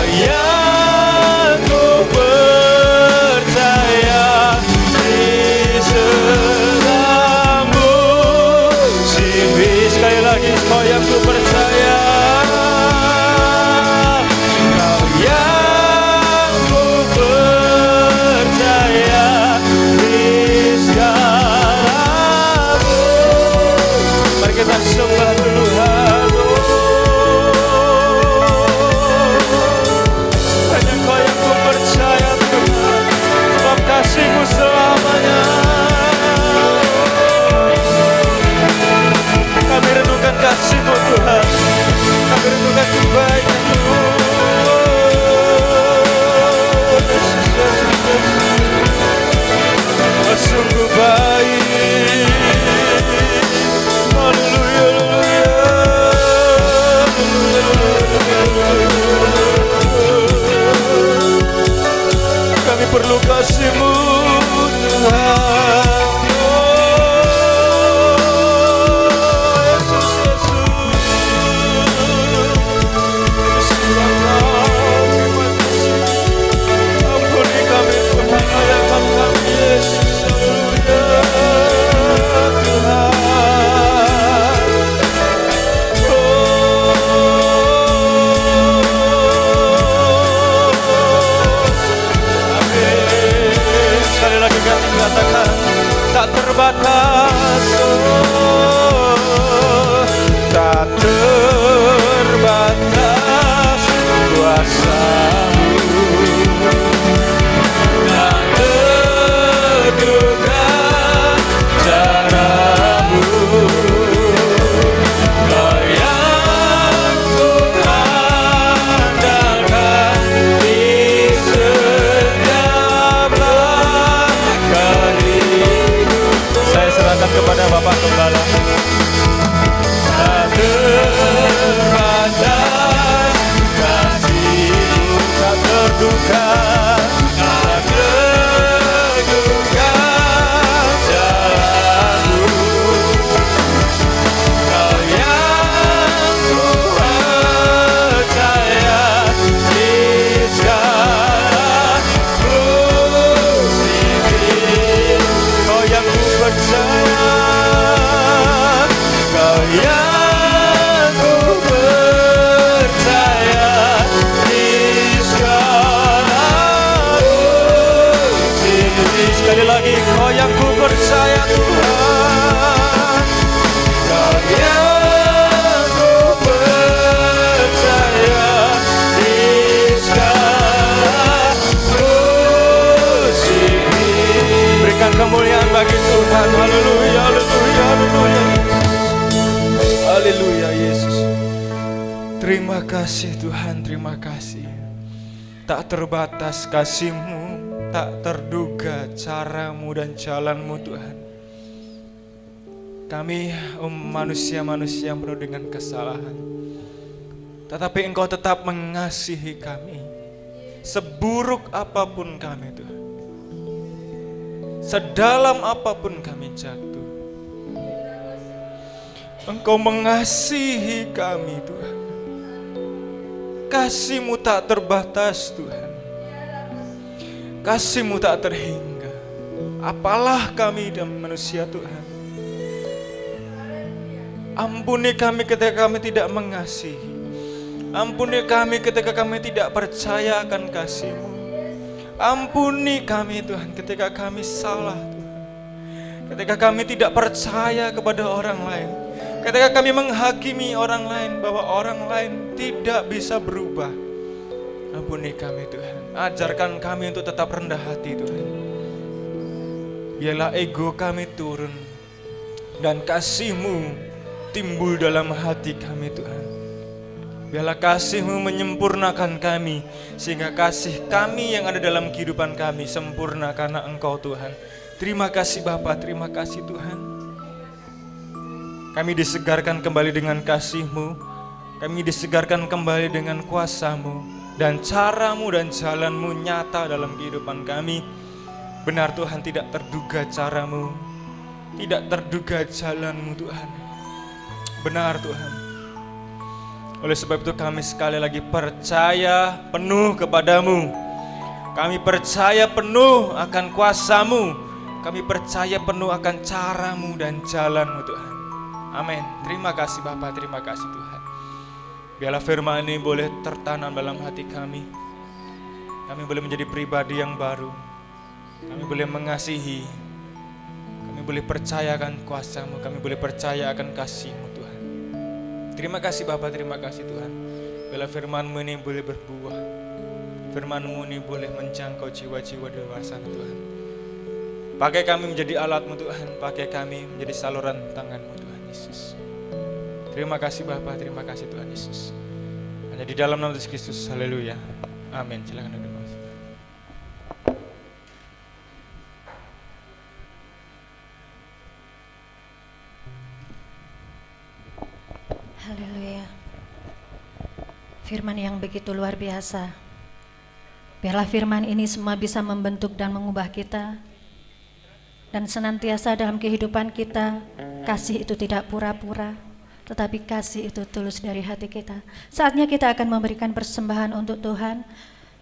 Kau yang ku percaya di sertamu. Sekali lagi, kau yang ku percaya. Kau yang ku percaya di segalamu. Mari kita sembah Tuhan. Hanya kau yang ku percaya Tuhan, sebab kasih-Mu selamanya. Kami renungkan kasih-Mu Tuhan, kami renungkan kebaikan-Mu. Yesus, Yesus, Yesus, sungguh baik. Haleluya, haleluya. Kami perlu kasih-Mu Tuhan. Tak terbatas, oh, tak terbatas kuasa-Mu, tak terduga cara-Mu. Kau yang ku andalkan di setiap langkah. Saya serahkan kepada Bapak Gembala. Tak terbatas kasih-Mu, tak terduga, tak terduga jalan-Mu. Kau yang ku percaya di segala musibah. Kau yang ku percaya, kau yang ku percaya di segala musibah. Sekali lagi, kau yang ku percaya Tuhan, kau yang ku percaya di segala musibah. Berikan kemuliaan bagi Tuhan. Haleluya, haleluya, haleluya. Haleluya Yesus. Terima kasih Tuhan, terima kasih. Tak terbatas kasih-Mu, tak terduga cara-Mu dan jalan-Mu Tuhan. Kami manusia-manusia yang penuh dengan kesalahan, tetapi Engkau tetap mengasihi kami. Seburuk apapun kami Tuhan, sedalam apapun kami jatuh, Engkau mengasihi kami Tuhan. Kasih-Mu tak terbatas Tuhan, kasih-Mu tak terhingga. Apalah kami dan manusia Tuhan. Ampuni kami ketika kami tidak mengasihi. Ampuni kami ketika kami tidak percaya akan kasih-Mu. Ampuni kami Tuhan ketika kami salah Tuhan. Ketika kami tidak percaya kepada orang lain. Ketika kami menghakimi orang lain bahwa orang lain tidak bisa berubah. Ampuni kami Tuhan. Ajarkan kami untuk tetap rendah hati Tuhan. Biarlah ego kami turun dan kasih-Mu timbul dalam hati kami Tuhan. Biarlah kasih-Mu menyempurnakan kami, sehingga kasih kami yang ada dalam kehidupan kami sempurna karena Engkau Tuhan. Terima kasih Bapa, terima kasih Tuhan. Kami disegarkan kembali dengan kasih-Mu, kami disegarkan kembali dengan kuasa-Mu, dan cara-Mu dan jalan-Mu nyata dalam kehidupan kami. Benar Tuhan, tidak terduga cara-Mu, tidak terduga jalan-Mu Tuhan. Benar Tuhan. Oleh sebab itu kami sekali lagi percaya penuh kepadamu. Kami percaya penuh akan kuasa-Mu. Kami percaya penuh akan cara-Mu dan jalan-Mu Tuhan. Amin. Terima kasih Bapa, terima kasih Tuhan. Biarlah firman ini boleh tertanam dalam hati kami. Kami boleh menjadi pribadi yang baru. Kami boleh mengasihi. Kami boleh percayakan kuasa-Mu. Kami boleh percaya akan kasih-Mu Tuhan. Terima kasih Bapa, terima kasih Tuhan. Biarlah firman-Mu ini boleh berbuah. Firman-Mu ini boleh menjangkau jiwa-jiwa di luar sana Tuhan. Pakai kami menjadi alat-Mu Tuhan. Pakai kami menjadi saluran tangan-Mu Tuhan Yesus. Terima kasih Bapa, terima kasih Tuhan Yesus. Hanya di dalam nama Yesus Kristus, haleluya. Amin. Silakan duduk. Haleluya. Firman yang begitu luar biasa. Biarlah firman ini semua bisa membentuk dan mengubah kita. Dan senantiasa dalam kehidupan kita, kasih itu tidak pura-pura, tetapi kasih itu tulus dari hati kita. Saatnya kita akan memberikan persembahan untuk Tuhan.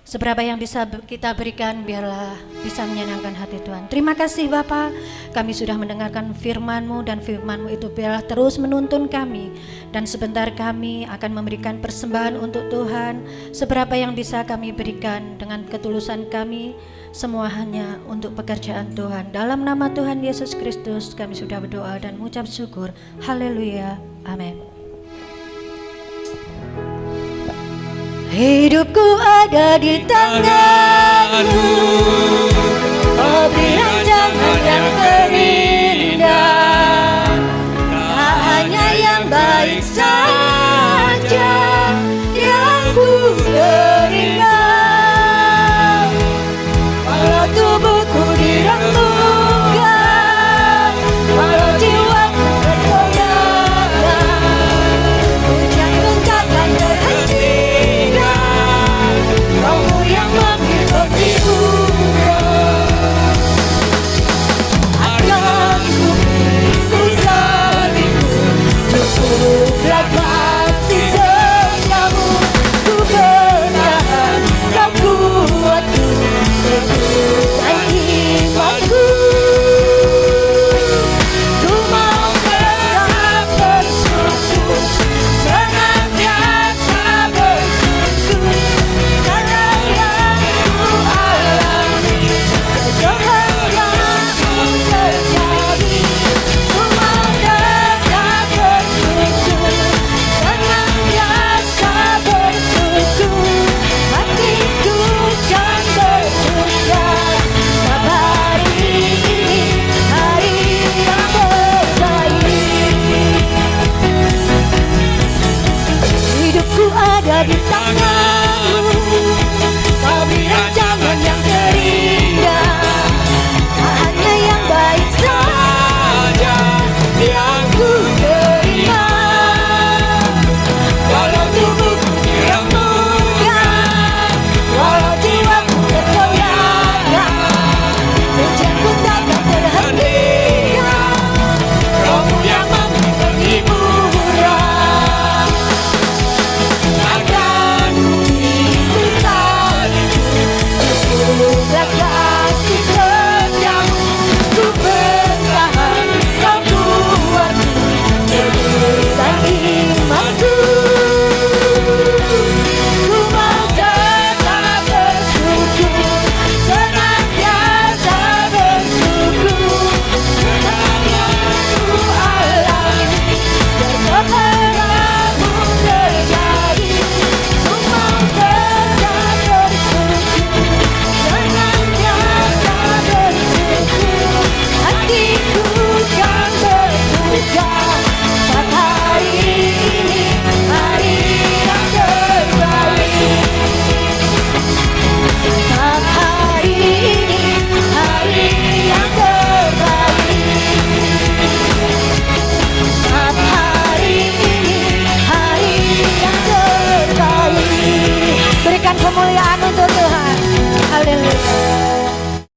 Seberapa yang bisa kita berikan, biarlah bisa menyenangkan hati Tuhan. Terima kasih Bapa, kami sudah mendengarkan firman-Mu, dan firman-Mu itu biarlah terus menuntun kami. Dan sebentar kami akan memberikan persembahan untuk Tuhan. Seberapa yang bisa kami berikan dengan ketulusan kami, semua hanya untuk pekerjaan Tuhan. Dalam nama Tuhan Yesus Kristus kami sudah berdoa dan mengucap syukur. Haleluya, amin. Hidupku ada di tangan-Mu, oh berikan jangan yang kering.